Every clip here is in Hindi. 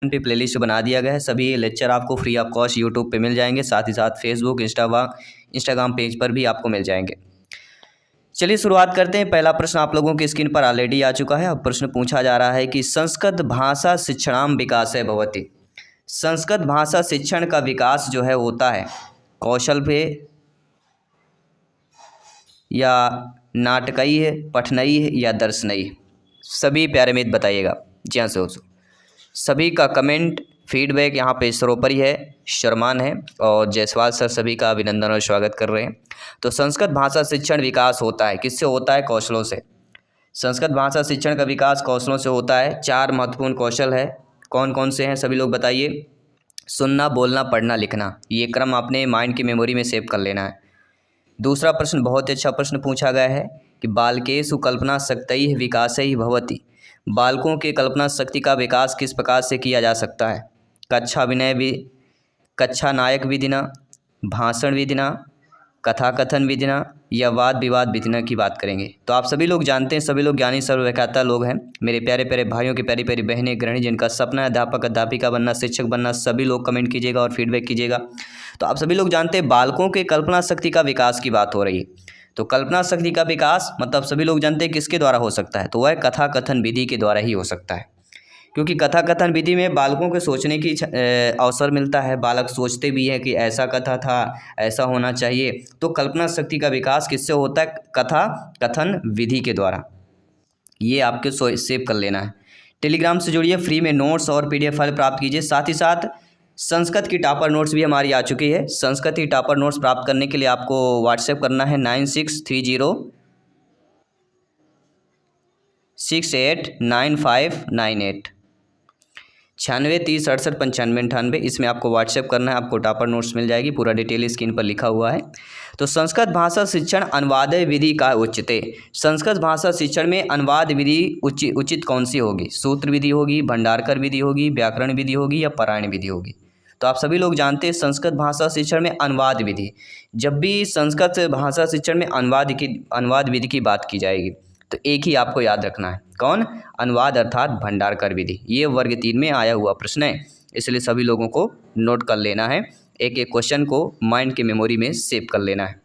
पे प्लेलिस्ट बना दिया गया है। सभी लेक्चर आपको फ्री ऑफ कॉस्ट यूट्यूब पे मिल जाएंगे, साथ ही साथ फेसबुक इंस्टाग्राम पेज पर भी आपको मिल जाएंगे। चलिए शुरुआत करते हैं। पहला प्रश्न आप लोगों की स्क्रीन पर ऑलरेडी आ चुका है। अब प्रश्न पूछा जा रहा है कि संस्कृत भाषा शिक्षणाम विकासे भवति। संस्कृत भाषा शिक्षण का विकास जो है होता है कौशल पे या नाटकीय है, पठनीय है या दर्शनीय है? सभी प्यारे मित्र बताइएगा। जी हाँ दोस्तों, सभी का कमेंट फीडबैक यहाँ पे सर्वोपरि है, शर्मान है और जायसवाल सर सभी का अभिनंदन और स्वागत कर रहे हैं। तो संस्कृत भाषा शिक्षण विकास होता है किससे होता है? कौशलों से। संस्कृत भाषा शिक्षण का विकास कौशलों से होता है। 4 महत्वपूर्ण कौशल है। कौन कौन से हैं सभी लोग बताइए? सुनना, बोलना, पढ़ना, लिखना। ये क्रम अपने माइंड की मेमोरी में सेव कर लेना है। दूसरा प्रश्न बहुत ही अच्छा प्रश्न पूछा गया है कि बालकेषु कल्पना शक्तिः विकासैः भवति। बालकों के कल्पना शक्ति का विकास किस प्रकार से किया जा सकता है? कक्षा नायक विधिना, भाषण विधिना, कथा कथन विधिना या वाद विवाद विधिना की बात करेंगे। तो आप सभी लोग जानते हैं, सभी लोग ज्ञानी सर्वव्याख्याता लोग हैं। मेरे प्यारे प्यारे भाइयों की प्यारी प्यारी बहनें गृहिणी जिनका सपना है अध्यापक अध्यापिका बनना, शिक्षक बनना, सभी लोग कमेंट कीजिएगा और फीडबैक कीजिएगा। तो आप सभी लोग जानते हैं बालकों के कल्पना शक्ति का विकास की बात हो रही है। तो कल्पना शक्ति का विकास मतलब सभी लोग जानते हैं किसके द्वारा हो सकता है? तो वह कथा कथन विधि के द्वारा ही हो सकता है, क्योंकि कथा कथन विधि में बालकों के सोचने की अवसर मिलता है। बालक सोचते भी हैं कि ऐसा कथा था, ऐसा होना चाहिए। तो कल्पना शक्ति का विकास किससे होता है? कथा कथन विधि के द्वारा। ये आपके सेव कर लेना है। टेलीग्राम से जुड़िए, फ्री में नोट्स और PDF फाइल प्राप्त कीजिए। साथ ही साथ संस्कृत की टॉपर नोट्स भी हमारी आ चुकी है। संस्कृत की टॉपर नोट्स प्राप्त करने के लिए आपको व्हाट्सएप करना है 9630689598 9630689598। इसमें आपको व्हाट्सएप करना है, आपको टॉपर नोट्स मिल जाएगी। पूरा डिटेल स्क्रीन पर लिखा हुआ है। तो संस्कृत भाषा शिक्षण अनुवाद विधि का उच्चते। संस्कृत भाषा शिक्षण में अनुवाद विधि उचित कौन सी होगी? सूत्र विधि होगी, भंडारकर विधि होगी, व्याकरण विधि होगी या पारायण विधि होगी? तो आप सभी लोग जानते हैं संस्कृत भाषा शिक्षण में अनुवाद विधि। जब भी संस्कृत भाषा शिक्षण में अनुवाद विधि की बात की जाएगी तो एक ही आपको याद रखना है, कौन? अनुवाद अर्थात भंडारकर विधि। ये वर्ग 3 में आया हुआ प्रश्न है, इसलिए सभी लोगों को नोट कर लेना है। एक एक क्वेश्चन को माइंड की मेमोरी में सेव कर लेना है।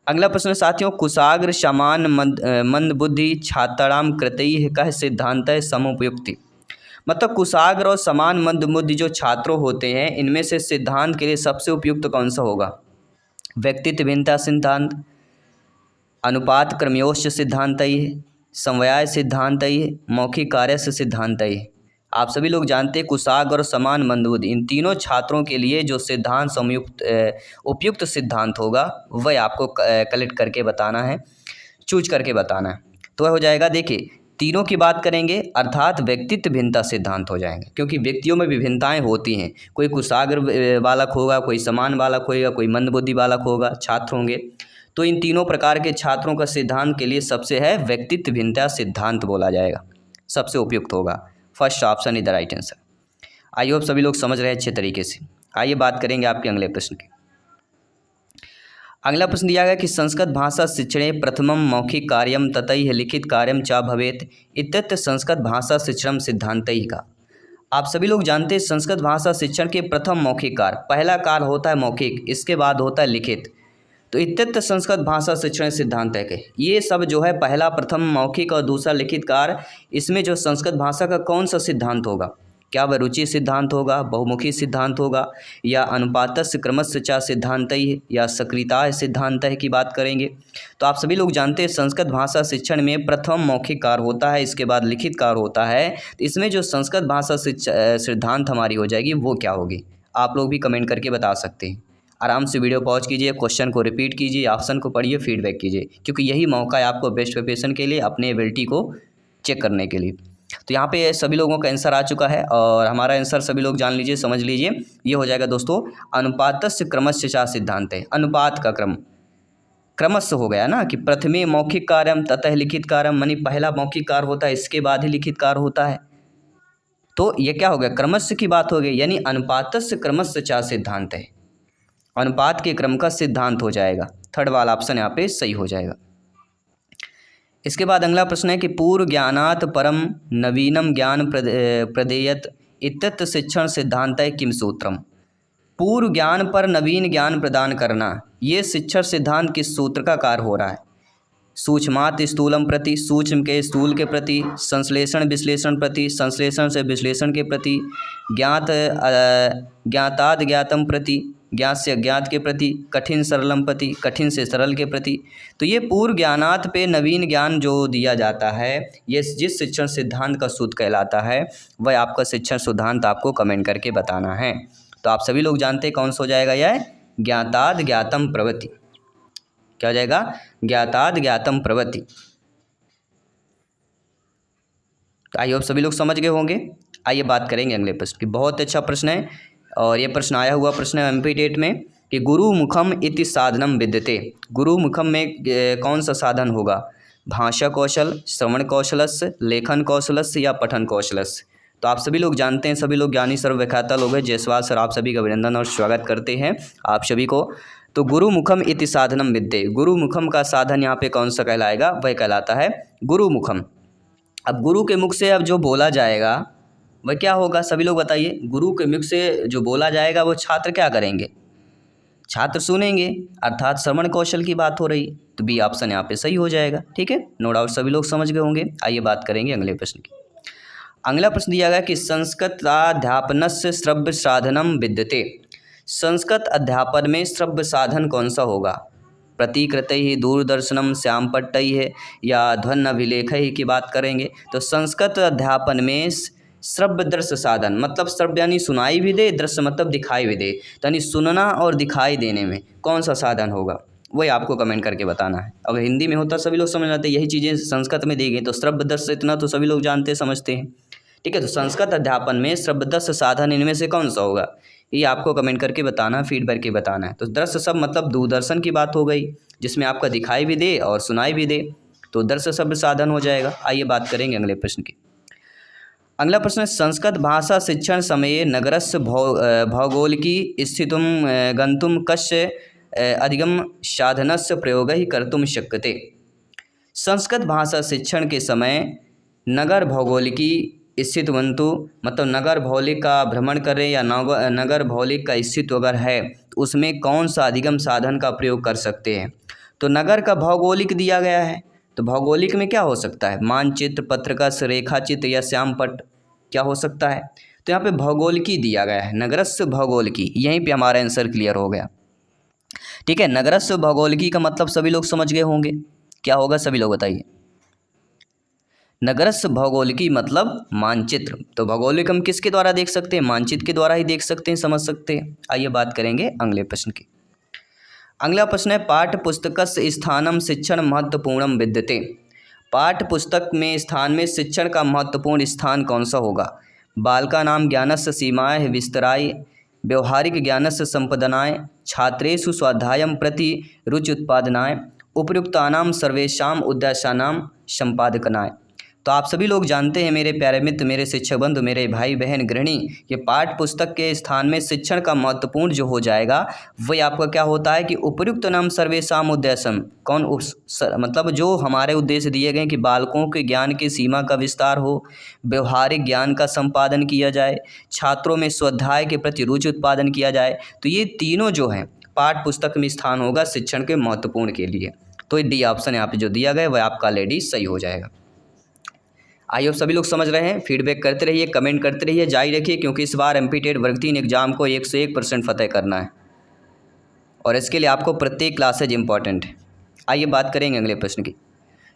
अगला प्रश्न साथियों, कुशाग्र समान मंद बुद्धि छात्राणाम कृतैः कः सिद्धांतः समुपयुक्ति। मतलब कुशाग्र और समान मंद बुद्धि जो छात्र होते हैं, इनमें से सिद्धांत के लिए सबसे उपयुक्त कौन सा होगा? व्यक्तित्व भिन्नता सिद्धांत, अनुपात क्रमयोश्च सिद्धांतैः, समवाय सिद्धांतैः, मौखिक कार्यस्य सिद्धांतैः। आप सभी लोग जानते हैं कुशाग्र और समान मंदबुद्धि, इन तीनों छात्रों के लिए जो सिद्धांत उपयुक्त सिद्धांत होगा वह आपको कलेक्ट करके बताना है, चूज करके बताना है। तो वह हो जाएगा, देखिए तीनों की बात करेंगे अर्थात व्यक्तित्व भिन्नता सिद्धांत हो जाएंगे, क्योंकि व्यक्तियों में विभिन्नताएं होती हैं। कोई कुशाग्र बालक होगा, कोई समान बालक होगा, कोई मंदबुद्धि बालक होगा, छात्र होंगे। तो इन तीनों प्रकार के छात्रों का सिद्धांत के लिए सबसे है व्यक्तित्व भिन्नता सिद्धांत बोला जाएगा, सबसे उपयुक्त होगा। First option is the right answer. I hope सभी लोग समझ रहे हैं अच्छे तरीके से। आइए बात करेंगे आपके अगले प्रश्न की। अगला प्रश्न दिया गया कि संस्कृत भाषा शिक्षणे प्रथमम मौखिक कार्यम ततैः लिखित कार्यम च भवेत् इत्यत्र संस्कृत भाषा शिक्षण सिद्धांतैः का। आप सभी लोग जानते हैं संस्कृत भाषा शिक्षण के प्रथम मौखिक कार्य, पहला कार्य होता है मौखिक, इसके बाद होता है लिखित। तो इत्यत्र संस्कृत भाषा शिक्षण सिद्धांत है कि ये सब जो है पहला प्रथम मौखिक और दूसरा लिखित कार्य, इसमें जो संस्कृत भाषा का कौन सा सिद्धांत होगा? क्या वह रुचि सिद्धांत होगा, बहुमुखी सिद्धांत होगा या अनुपातस्य क्रमस्य च सिद्धांतैः या सक्रियताः सिद्धांतैः की बात करेंगे। तो आप सभी लोग जानते हैं संस्कृत भाषा शिक्षण में प्रथम मौखिक कार्य होता है, इसके बाद लिखित कार्य होता है। तो इसमें जो संस्कृत भाषा सिद्धांत हमारी हो जाएगी वो क्या होगी? आप लोग भी कमेंट करके बता सकते हैं। आराम से वीडियो पॉज कीजिए, क्वेश्चन को रिपीट कीजिए, ऑप्शन को पढ़िए, फीडबैक कीजिए, क्योंकि यही मौका है आपको बेस्ट प्रिपरेशन के लिए, अपने एबिलिटी को चेक करने के लिए। तो यहाँ पे सभी लोगों का आंसर आ चुका है और हमारा आंसर सभी लोग जान लीजिए, समझ लीजिए। ये हो जाएगा दोस्तों अनुपातस्य क्रमस्य च सिद्धांत है। अनुपात का क्रम क्रमस्य हो गया ना कि प्रथमे मौखिक कार्यम ततः लिखित कार्यम, मानी पहला मौखिक कार्य होता है, इसके बाद ही लिखित कार्य होता है। तो ये क्या हो गया? क्रमस्य की बात हो गई, यानी अनुपातस्य क्रमस्य च सिद्धांत है। अनुपात के क्रम का सिद्धांत हो जाएगा। थर्ड वाला ऑप्शन यहाँ पे सही हो जाएगा। इसके बाद अगला प्रश्न है कि पूर्व ज्ञानात परम नवीनम ज्ञान प्रदेयत इत्यत्र शिक्षण सिद्धांतः किम सूत्रम। पूर्व ज्ञान पर नवीन ज्ञान प्रदान करना, ये शिक्षण सिद्धांत किस सूत्र का कार्य हो रहा है। सूक्ष्मात् स्थूलम प्रति, सूक्ष्म के स्थूल के प्रति, संश्लेषण विश्लेषण प्रति, संश्लेषण से विश्लेषण के प्रति, ज्ञाताद ज्ञातम प्रति, ज्ञात से अज्ञात के प्रति, कठिन सरलम प्रति, कठिन से सरल के प्रति। तो ये पूर्व ज्ञानात पे नवीन ज्ञान जो दिया जाता है, ये जिस शिक्षण सिद्धांत का सूत्र कहलाता है, वह आपका शिक्षण सिद्धांत आपको कमेंट करके बताना है। तो आप सभी लोग जानते हैं कौन सा हो जाएगा, यह ज्ञाताद ज्ञातम प्रवृत्ति। क्या हो जाएगा, ज्ञाताद ज्ञातम प्रवृत्ति। तो आई होप सभी लोग समझ गए होंगे। आइए बात करेंगे अगले प्रश्न की। बहुत अच्छा प्रश्न है और ये प्रश्न आया हुआ प्रश्न है एमपी टेट में कि गुरु मुखम इति साधनम विद्यते। गुरु मुखम में कौन सा साधन होगा। भाषा कौशल, श्रवण कौशलस्य, लेखन कौशलस्य या पठन कौशलस्य। तो आप सभी लोग जानते हैं, सभी लोग ज्ञानी सर्वव्याख्याता लोग हैं। जयसवाल सर आप सभी का अभिनंदन और स्वागत करते हैं आप सभी को। तो गुरु मुखम इति साधनम विद्ये, गुरु मुखम का साधन यहाँ पे कौन सा कहलाएगा, वह कहलाता है गुरु मुखम। अब गुरु के मुख से अब जो बोला जाएगा वह क्या होगा, सभी लोग बताइए। गुरु के मुख से जो बोला जाएगा वो छात्र क्या करेंगे, छात्र सुनेंगे, अर्थात श्रवण कौशल की बात हो रही। तो बी ऑप्शन यहाँ पे सही हो जाएगा। ठीक है, नो डाउट सभी लोग समझ गए होंगे। आइए बात करेंगे अगले प्रश्न की। अगला प्रश्न दिया गया कि संस्कृताध्यापनस्य श्रव्य साधनम विद्यते। संस्कृत अध्यापन में श्रव्य साधन कौन सा होगा। प्रतिकृत ही, दूरदर्शनम, श्यामपट्टई है या ध्वन अभिलेख ही की बात करेंगे। तो संस्कृत अध्यापन में श्रव्य दृश्य साधन, मतलब श्रव्य यानी सुनाई भी दे, दृश्य मतलब दिखाई भी दे, यानी सुनना और दिखाई देने में कौन सा साधन होगा, वही आपको कमेंट करके बताना है। अगर हिंदी में होता सभी लोग समझ जाते, यही चीज़ें संस्कृत में दी गई। तो श्रव्य दृश्य इतना तो सभी लोग जानते समझते हैं। ठीक है, तो संस्कृत अध्यापन में श्रव्य दृश्य साधन इनमें से कौन सा होगा, ये आपको कमेंट करके बताना, फीडबैक के बताना है। तो दृश्य सब मतलब दूरदर्शन की बात हो गई, जिसमें आपका दिखाई भी दे और सुनाई भी दे, तो दृश्य शब्द साधन हो जाएगा। आइए बात करेंगे अगले प्रश्न की। अगला प्रश्न है संस्कृत भाषा शिक्षण समये नगरस्य भौगोलिकी स्थितुं गन्तुं कस्य अधिगम साधनस्य प्रयोगः कर्तुं शक्यते। संस्कृत भाषा शिक्षण के समय नगर भौगोलिकी स्थित वंतु, मतलब नगर भौगोलिक का भ्रमण करें या नगर भौगोलिक का स्थित अगर है तो उसमें कौन सा अधिगम साधन का प्रयोग कर सकते हैं। तो नगर का भौगोलिक दिया गया है, तो भौगोलिक में क्या हो सकता है, मानचित्र, पत्रकस, रेखाचित्र या श्यामपट्ट क्या हो सकता है। तो यहाँ पे भौगोलिकी दिया गया है, नगरस्य भौगोलिकी, यहीं पे हमारा आंसर क्लियर हो गया। ठीक है, नगरस्य भौगोलिकी का मतलब सभी लोग समझ गए होंगे, क्या होगा सभी लोग बताइए। नगरस्य भौगोलिकी मतलब मानचित्र। तो भौगोलिक हम किसके द्वारा देख सकते हैं, मानचित्र के द्वारा ही देख सकते हैं, समझ सकते हैं। आइए बात करेंगे अगले प्रश्न की। अगला प्रश्न है पाठ्य पुस्तकस्य स्थानम शिक्षण महत्वपूर्णम विद्यते। पाठ्य पुस्तक में स्थान में शिक्षण का महत्वपूर्ण स्थान कौन सा होगा। बालकानां ज्ञानस्य सीमाएँ विस्तराय, व्यवहारिक ज्ञानस्य संपादनाय, छात्रेषु स्वाध्यायं प्रति रुचि उत्पादनाय, उपर्युक्तानां सर्वेषां उद्देश्यानां संपादनाय। तो आप सभी लोग जानते हैं मेरे प्यारे मित्र, मेरे शिक्षक बंधु, मेरे भाई बहन गृहिणी, ये पाठ्य पुस्तक के स्थान में शिक्षण का महत्वपूर्ण जो हो जाएगा वही आपका क्या होता है कि उपर्युक्त नाम सर्वेषाम उद्देश्यम, कौन मतलब जो हमारे उद्देश्य दिए गए कि बालकों के ज्ञान की सीमा का विस्तार हो, व्यवहारिक ज्ञान का संपादन किया जाए, छात्रों में स्वाध्याय के प्रति रुचि उत्पादन किया जाए। तो ये तीनों जो हैं पाठ्य पुस्तक में स्थान होगा शिक्षण के महत्वपूर्ण के लिए। तो डी ऑप्शन यहाँ पे जो दिया गया वह आपका ऑलरेडी सही हो जाएगा। आई होप सभी लोग समझ रहे हैं। फीडबैक करते रहिए, कमेंट करते रहिए, जारी रखिए, क्योंकि इस बार एमपी टेट वर्ग 3 एग्जाम को 101% फतेह करना है और इसके लिए आपको प्रत्येक क्लासेज इंपॉर्टेंट है। आइए बात करेंगे अगले प्रश्न की।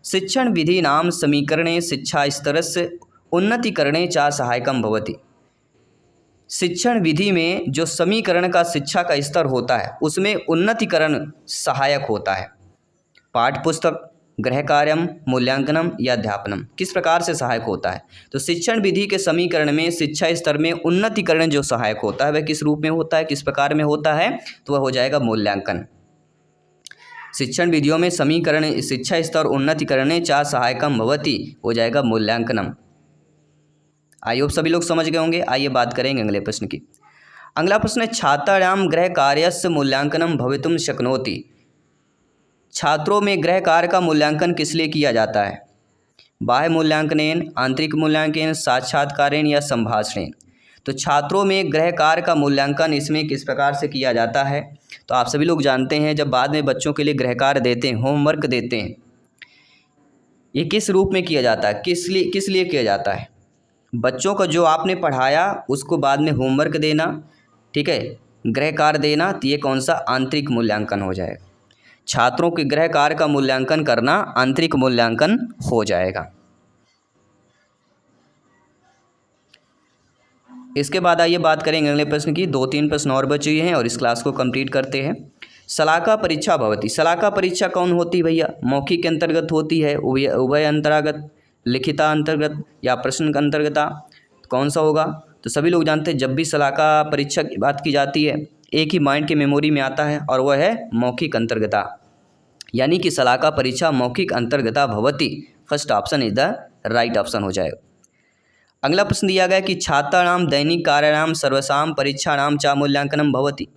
शिक्षण विधि नाम समीकरणे शिक्षा स्तरस्य उन्नतिकरणे च सहायकम भवति। शिक्षण विधि में जो समीकरण का शिक्षा का स्तर होता है उसमें उन्नतिकरण सहायक होता है। पाठ्य पुस्तक, गृह कार्यम, मूल्यांकनम या अध्यापनम किस प्रकार से सहायक होता है। तो शिक्षण विधि के समीकरण में शिक्षा स्तर में उन्नतिकरण जो सहायक होता है वह किस रूप में होता है, किस प्रकार में होता है, तो वह हो जाएगा मूल्यांकन। शिक्षण विधियों में समीकरण शिक्षा स्तर उन्नतिकरणे च सहायकम भवति हो जाएगा मूल्यांकनम। आई होप सभी लोग समझ गए होंगे। आइए बात करेंगे अगले प्रश्न की। अगला प्रश्न है छात्राणां गृह कार्यस्य मूल्यांकनम भवितुं शक्नोति। छात्रों में गृह कार्य का मूल्यांकन किस लिए किया जाता है। बाह्य मूल्यांकनेन, आंतरिक मूल्यांकन, साक्षात्कारेण या संभाषणेन। तो छात्रों में गृह कार्य का मूल्यांकन इसमें किस प्रकार से किया जाता है? तो आप सभी लोग जानते हैं जब बाद में बच्चों के लिए गृह कार्य देते हैं, होमवर्क देते हैं, ये किस रूप में किया जाता है, किस लिए किया जाता है? बच्चों को जो आपने पढ़ाया उसको बाद में होमवर्क देना, ठीक है, गृह कार्य देना, तो ये कौन सा आंतरिक मूल्यांकन हो जाएगा। छात्रों के गृह कार्य का मूल्यांकन करना आंतरिक मूल्यांकन हो जाएगा। इसके बाद आइए बात करेंगे अगले प्रश्न की। 2-3 प्रश्न और बचे हुए हैं और इस क्लास को कंप्लीट करते हैं। शलाका परीक्षा भवती, शलाका परीक्षा कौन होती है भैया? मौखिक के अंतर्गत होती है, उभय अंतर्गत, लिखिता अंतर्गत या प्रश्न के अंतर्गत, कौन सा होगा? तो सभी लोग जानते हैं जब भी शलाका परीक्षा की बात की जाती है एक ही माइंड के मेमोरी में आता है और वह है मौखिक अंतर्गता, यानी कि शलाका परीक्षा मौखिक अंतर्गता भवती। First option is the right option हो जाएगा। अगला प्रश्न दिया गया कि छात्राणाम दैनिक कार्याणाम सर्वसाम परीक्षाणाम चा मूल्यांकनम भवति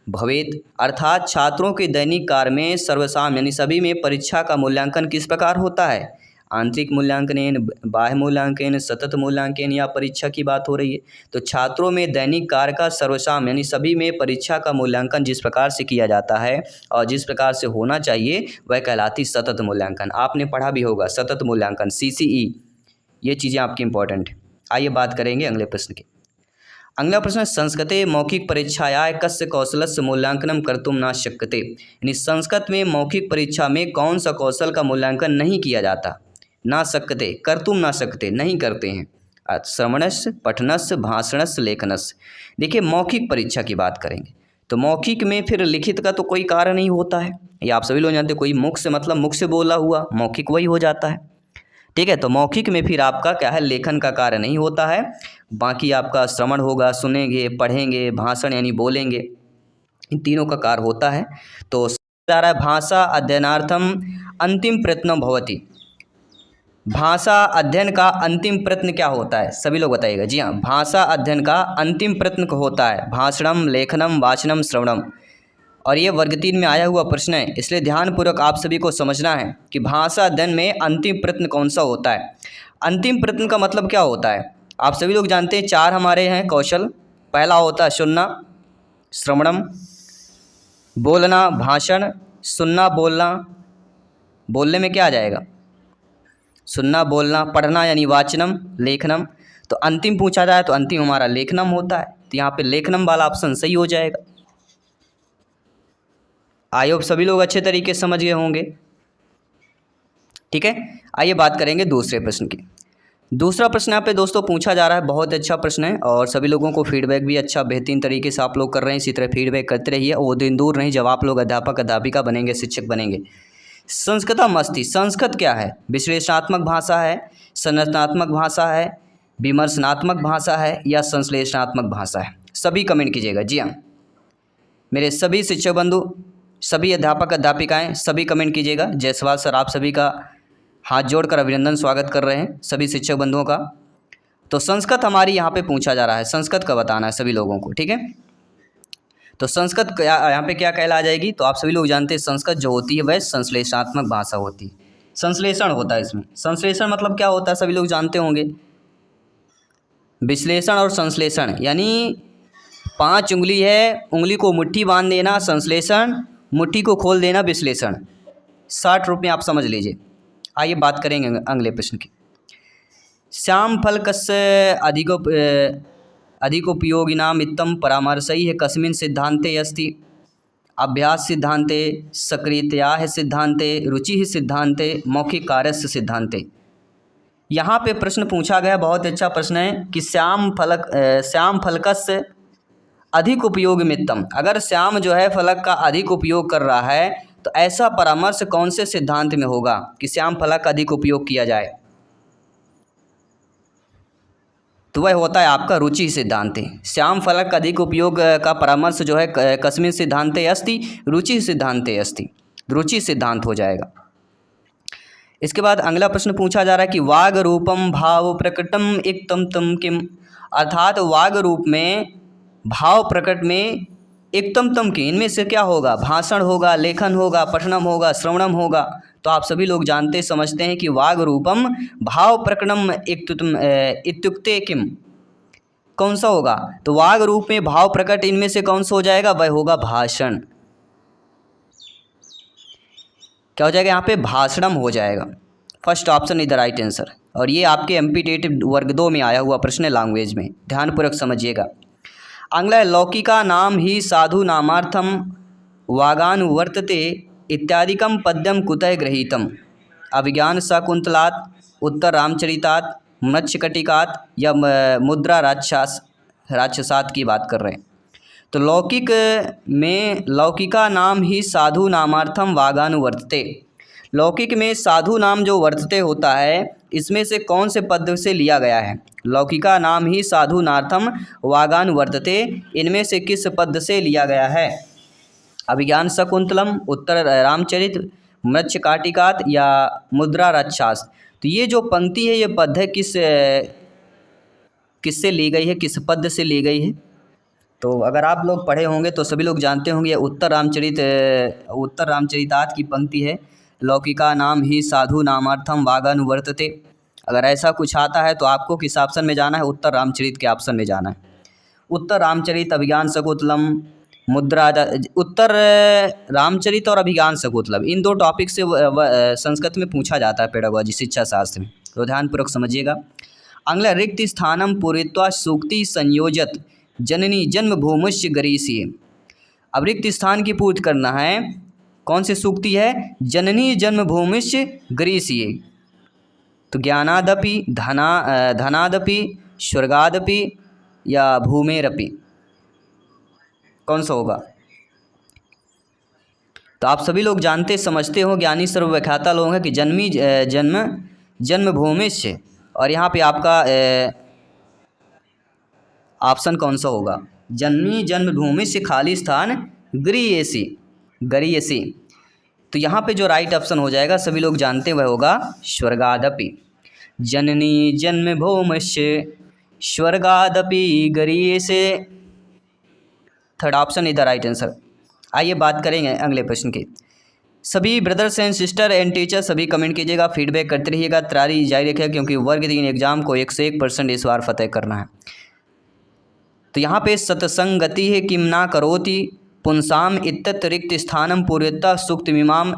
भवेत, अर्थात छात्रों के दैनिक कार्य में सर्वसाम यानी सभी में परीक्षा का मूल्यांकन किस प्रकार होता है? आंतरिक मूल्यांकन, बाह्य मूल्यांकन, सतत मूल्यांकन या परीक्षा की बात हो रही है। तो छात्रों में दैनिक कार्य का सर्वसाम यानी सभी में परीक्षा का मूल्यांकन जिस प्रकार से किया जाता है और जिस प्रकार से होना चाहिए वह कहलाती सतत मूल्यांकन। आपने पढ़ा भी होगा सतत मूल्यांकन, CCE, ये चीज़ें आपकी इंपॉर्टेंट है। आइए बात करेंगे अगले प्रश्न की। अगला प्रश्न, संस्कृते मौखिक परीक्षाया कस्य कौशलस्य मूल्यांकनम कर्तुम न शक्यते, यानी संस्कृत में मौखिक परीक्षा में कौन सा कौशल का मूल्यांकन नहीं किया जाता? ना शक्यते, कर्तुम ना शक्यते, नहीं करते हैं। श्रवणस्य, पठनस्य, भाषणस्य, लेखनस्य। देखिए मौखिक परीक्षा की बात करेंगे तो मौखिक में फिर लिखित का तो कोई कार्य नहीं होता है, ये आप सभी लोग जानते हैं। कोई मुख से मतलब मुख से बोला हुआ मौखिक वही हो जाता है, ठीक है। तो मौखिक में फिर आपका क्या है, लेखन का कार्य नहीं होता है। बाकी आपका श्रवण होगा, सुनेंगे, पढ़ेंगे, भाषण यानी बोलेंगे, इन तीनों का कार्य होता है। तो भाषा अध्ययनार्थम अंतिम प्रयत्न भवति, भाषा अध्ययन का अंतिम प्रयत्न क्या होता है? सभी लोग बताइएगा। जी हाँ, भाषा अध्ययन का अंतिम प्रयत्न होता है भाषणम, लेखनम, वाचनम, श्रवणम। और ये वर्ग 3 में आया हुआ प्रश्न है, इसलिए ध्यानपूर्वक आप सभी को समझना है कि भाषा अध्ययन में अंतिम प्रयत्न कौन सा होता है। अंतिम प्रयत्न का मतलब क्या होता है? आप सभी लोग जानते हैं 4 हमारे हैं कौशल। पहला होता है सुनना, श्रवणम, बोलना, भाषण, सुनना, बोलना, बोलने में क्या आ जाएगा? सुनना, बोलना, पढ़ना यानी वाचनम, लेखनम। तो अंतिम पूछा जाए तो अंतिम हमारा लेखनम होता है, तो यहाँ पे लेखनम वाला ऑप्शन सही हो जाएगा। आई होप सभी लोग अच्छे तरीके से समझ गए होंगे, ठीक है। आइए बात करेंगे दूसरे प्रश्न की। दूसरा प्रश्न यहाँ पे दोस्तों पूछा जा रहा है, बहुत अच्छा प्रश्न है और सभी लोगों को फीडबैक भी अच्छा बेहतरीन तरीके से आप लोग कर रहे हैं। इसी तरह फीडबैक करते रहिए, वो दिन दूर नहीं जब आप लोग अध्यापक अध्यापिका बनेंगे, शिक्षक बनेंगे। संस्कृतम अस्ति, संस्कृत क्या है? विश्लेषणात्मक भाषा है, संरचनात्मक भाषा है, विमर्शनात्मक भाषा है या संश्लेषणात्मक भाषा है? सभी कमेंट कीजिएगा। जी हाँ, मेरे सभी शिक्षक बंधु, सभी अध्यापक अध्यापिकाएं सभी कमेंट कीजिएगा। जयसवाल सर आप सभी का हाथ जोड़कर अभिनंदन स्वागत कर रहे हैं सभी शिक्षक बंधुओं का। तो संस्कृत हमारी यहाँ पे पूछा जा रहा है, संस्कृत का बताना है सभी लोगों को, ठीक है। तो संस्कृत यहाँ पे क्या कहला जाएगी? तो आप सभी लोग जानते हैं संस्कृत जो होती है वह संश्लेषणात्मक भाषा होती है। संश्लेषण होता है इसमें। संश्लेषण मतलब क्या होता है सभी लोग जानते होंगे। विश्लेषण और संश्लेषण यानी 5 उंगली है, उंगली को मुट्ठी बांध देना संश्लेषण, मुट्ठी को खोल देना विश्लेषण। 60 रुपये आप समझ लीजिए। आइए बात करेंगे अगले प्रश्न की। श्याम फल कस्य अधिकोपयोगिनाम इत्थम परामर्शई है कस्मिन् सिद्धांते अस्ति? अभ्यास सिद्धांते, सक्रियतया सिद्धांते, रुचि सिद्धांते, मौखिक कार्यस्य सिद्धांते। यहाँ पे प्रश्न पूछा गया, बहुत अच्छा प्रश्न है कि श्याम फलकस्य अधिक उपयोग मित्तम, अगर श्याम जो है फलक का अधिक उपयोग कर रहा है तो ऐसा परामर्श कौन से सिद्धांत में होगा कि श्याम फलक का अधिक उपयोग किया जाए? तो वह होता है आपका रुचि सिद्धांत। श्याम फलक का अधिक उपयोग का परामर्श जो है कस्मिन् सिद्धांते अस्ति? रुचि सिद्धांते अस्ति, रुचि सिद्धांत हो जाएगा। इसके बाद अगला प्रश्न पूछा जा रहा है कि वाग रूपम भाव प्रकटम इक्तम तम किम, अर्थात वाग रूप में भाव प्रकट में इक्तम तम की, इनमें से क्या होगा? भाषण होगा, लेखन होगा, पठनम होगा, श्रवणम होगा। तो आप सभी लोग जानते समझते हैं कि वाग रूपम भाव प्रकटम इत्युक्ते किम, कौन सा होगा? तो वाग रूप में भाव प्रकट इनमें से कौन सा हो जाएगा? वह होगा भाषण। क्या हो जाएगा यहाँ पे? भाषणम हो जाएगा। First option is the right answer. और ये आपके एमपीटेटिव वर्ग 2 में आया हुआ प्रश्न है, लैंग्वेज में, ध्यानपूर्वक समझिएगा। अगला है लौकिका नाम ही साधु नामार्थम वागानुवर्तते इत्यादिकम पद्यम कुतः गृहीतम। अभिज्ञान शाकुंतलात्, उत्तर रामचरितात्, मत्स्यकटिकात् या मुद्रा राक्षसात की बात कर रहे हैं। तो लौकिक में लौकिका नाम ही साधु नामार्थम वागानुवर्तते, लौकिक में साधु नाम जो वर्तते होता है इसमें से कौन से पद से लिया गया है? लौकिका नाम ही साधु नार्थम वागानुवर्तते, इनमें से किस पद से लिया गया है? अभिज्ञान शकुंतलम, उत्तर रामचरित, मत्स्यकाटिकात या मुद्रा राक्षस। तो ये जो पंक्ति है ये पद है किससे ली गई है, किस पद से ली गई है? तो अगर आप लोग पढ़े होंगे तो सभी लोग जानते होंगे ये उत्तर रामचरितात की पंक्ति है, लौकिका नाम ही साधु नामार्थम वागानुवर्तते। अगर ऐसा कुछ आता है तो आपको किस ऑप्शन में जाना है? उत्तर रामचरित के ऑप्शन में जाना है। उत्तर रामचरित, अभिज्ञान शकुंतलम, मुद्रा। उत्तर रामचरित और अभिज्ञान शकुंतलम इन दो टॉपिक से संस्कृत में पूछा जाता है पेडागोजी, शिक्षा शास्त्र में, तो ध्यानपूर्वक समझिएगा। अगला रिक्त स्थानम पूरित्वा सूक्ति संयोजत जननी जन्मभूमिश्च गरीयसी। अब रिक्त स्थान की पूर्ति करना है, कौन सी सूक्ति है? जननी जन्मभूमिश्च गरीयसी। तो ज्ञानादपि, धनादपि, स्वर्गादपि या भूमेरपि, कौन सा होगा? तो आप सभी लोग जानते समझते हो, ज्ञानी सर्वव्याख्याता लोग हैं कि जन्मभूमिश्च, और यहाँ पे आपका ऑप्शन कौन सा होगा? जननी जन्मभूमि से खाली स्थान गरीयसी, गरीयसी। तो यहाँ पे जो राइट ऑप्शन हो जाएगा सभी लोग जानते हैं वह होगा स्वर्गादपि। जननी जन्मभूमिश्च स्वर्गादपि गरीयसे, third option is the right answer. आइए बात करेंगे अगले प्रश्न की। सभी brothers and sister and teacher सभी कमेंट कीजिएगा, फीडबैक करते रहिएगा, तैयारी जारी रखिएगा, क्योंकि वर्ग 3 एग्जाम को 101% इस बार फतेह करना है। तो यहाँ पे सत्संगति है किम ना करोति पुंसाम इत्तत् रिक्त स्थानम पूर्यता सूक्तमिमाम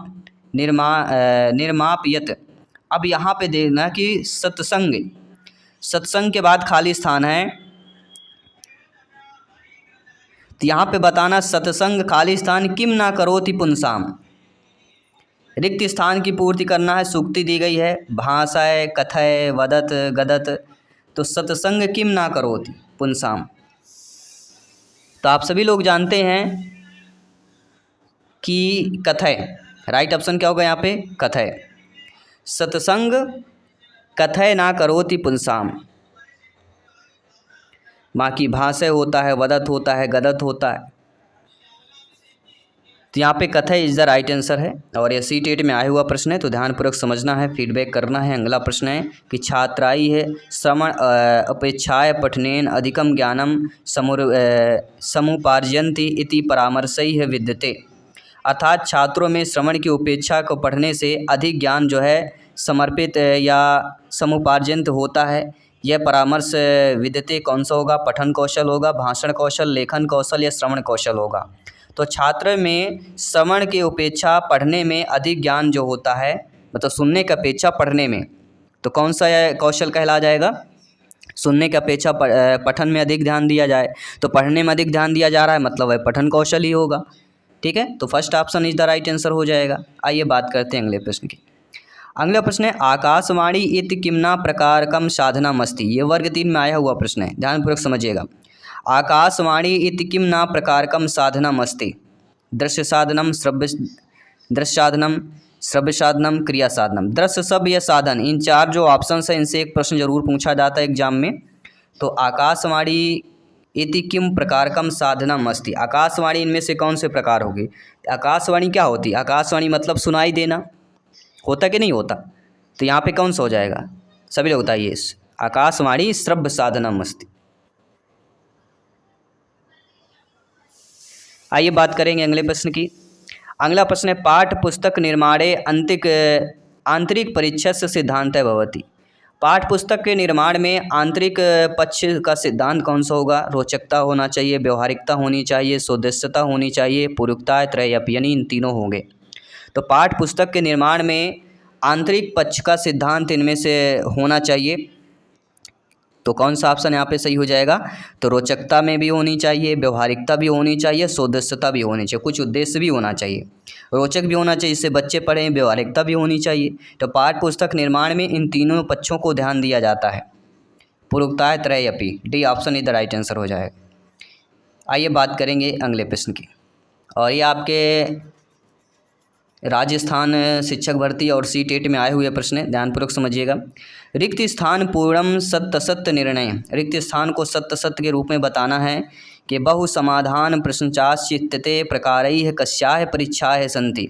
निर्मापयत। अब यहाँ पे देखना कि सत्संग के बाद खाली स्थान है, तो यहाँ पे बताना सत्संग खाली स्थान किम ना करोति पुंसाम, रिक्त स्थान की पूर्ति करना है। सूक्ति दी गई है भाषाय, कथय, वदत, गदत। तो सत्संग किम ना करोति पुंसाम, तो आप सभी लोग जानते हैं कि कथय, राइट ऑप्शन क्या होगा यहाँ पे? कथय। सत्संग कथय ना करोति पुंसाम, बाकी भाषय होता है, वदत होता है, गदत होता है। तो यहाँ पे कथय इज द राइट आंसर है, और ये C-TET में आया हुआ प्रश्न है, तो ध्यानपूर्वक समझना है, फीडबैक करना है। अगला प्रश्न है कि छात्राई है श्रवण अपेक्षाय पठनेन अधिकम ज्ञानम समुपार्जयन्ति इति परामर्शैः विद्यते। अर्थात छात्रों में श्रवण की उपेक्षा को पढ़ने से अधिक ज्ञान जो है समर्पित या समुपार्जन होता है। यह परामर्श विद्यते कौन सा होगा? पठन कौशल होगा, भाषण कौशल, लेखन कौशल या श्रवण कौशल होगा। तो छात्र में श्रवण की अपेक्षा पढ़ने में अधिक ज्ञान जो होता है, मतलब सुनने की अपेक्षा पढ़ने में, तो कौन सा कौशल कहला जाएगा? सुनने की अपेक्षा पठन में अधिक ध्यान दिया जाए, तो पढ़ने में अधिक ध्यान दिया जा रहा है, मतलब वह पठन कौशल ही होगा। ठीक है, तो first option is the right answer हो जाएगा। आइए बात करते हैं अगले प्रश्न की। अगला प्रश्न है आकाशवाणी इति किम्ना प्रकारकम साधनमस्ति। ये वर्ग 3 में आया हुआ प्रश्न है, ध्यानपूर्वक समझिएगा। आकाशवाणी इति किम्ना प्रकारकम साधनमस्ति। दृश्य साधनम, श्रव्य साधनम, क्रिया साधनम। दृश्य, शब्द या साधन, इन 4 जो ऑप्शन है इनसे एक प्रश्न जरूर पूछा जाता है एग्जाम में। तो आकाशवाणी इति किम प्रकारकम साधनम अस्ति, आकाशवाणी इनमें से कौन से प्रकार होगी? आकाशवाणी क्या होती है? आकाशवाणी मतलब सुनाई देना, होता कि नहीं होता? तो यहाँ पे कौन सा हो जाएगा? सभी लोग बताइए। आकाशवाणी श्रव्य साधनम अस्ति। आइए बात करेंगे अगले प्रश्न की। अगला प्रश्न है पाठ पुस्तक निर्माणे आंतरिक परिच्छेद सिद्धांत भवति। पाठ्य पुस्तक के निर्माण में आंतरिक पक्ष का सिद्धांत कौन सा होगा? रोचकता होना चाहिए, व्यवहारिकता होनी चाहिए, सौदेश्यता होनी चाहिए, पूरकता, त्रय्यप, यानी इन तीनों होंगे। तो पाठ्य पुस्तक के निर्माण में आंतरिक पक्ष का सिद्धांत इनमें से होना चाहिए। तो कौन सा ऑप्शन यहाँ पे सही हो जाएगा? तो रोचकता में भी होनी चाहिए, व्यवहारिकता भी होनी चाहिए, सौदेश्यता भी होनी चाहिए, कुछ उद्देश्य भी होना चाहिए। रोचक भी होना चाहिए, इससे बच्चे पढ़ें, व्यवहारिकता भी होनी चाहिए। तो पाठ्य पुस्तक निर्माण में इन तीनों पक्षों को ध्यान दिया जाता है। पूरकता, त्रय्यपी, डी ऑप्शन इधर राइट आंसर हो जाएगा। आइए बात करेंगे अगले प्रश्न की, और ये आपके राजस्थान शिक्षक भर्ती और सी-टेट में आए हुए प्रश्न है, ध्यानपूर्वक समझिएगा। रिक्त स्थान पूर्णम सत्य सत्य निर्णय, रिक्त स्थान को सत्य सत्य के रूप में बताना है कि बहु समाधान प्रश्नचाश्चित्यते प्रकारैः कस्याः परीक्षाः सन्ति।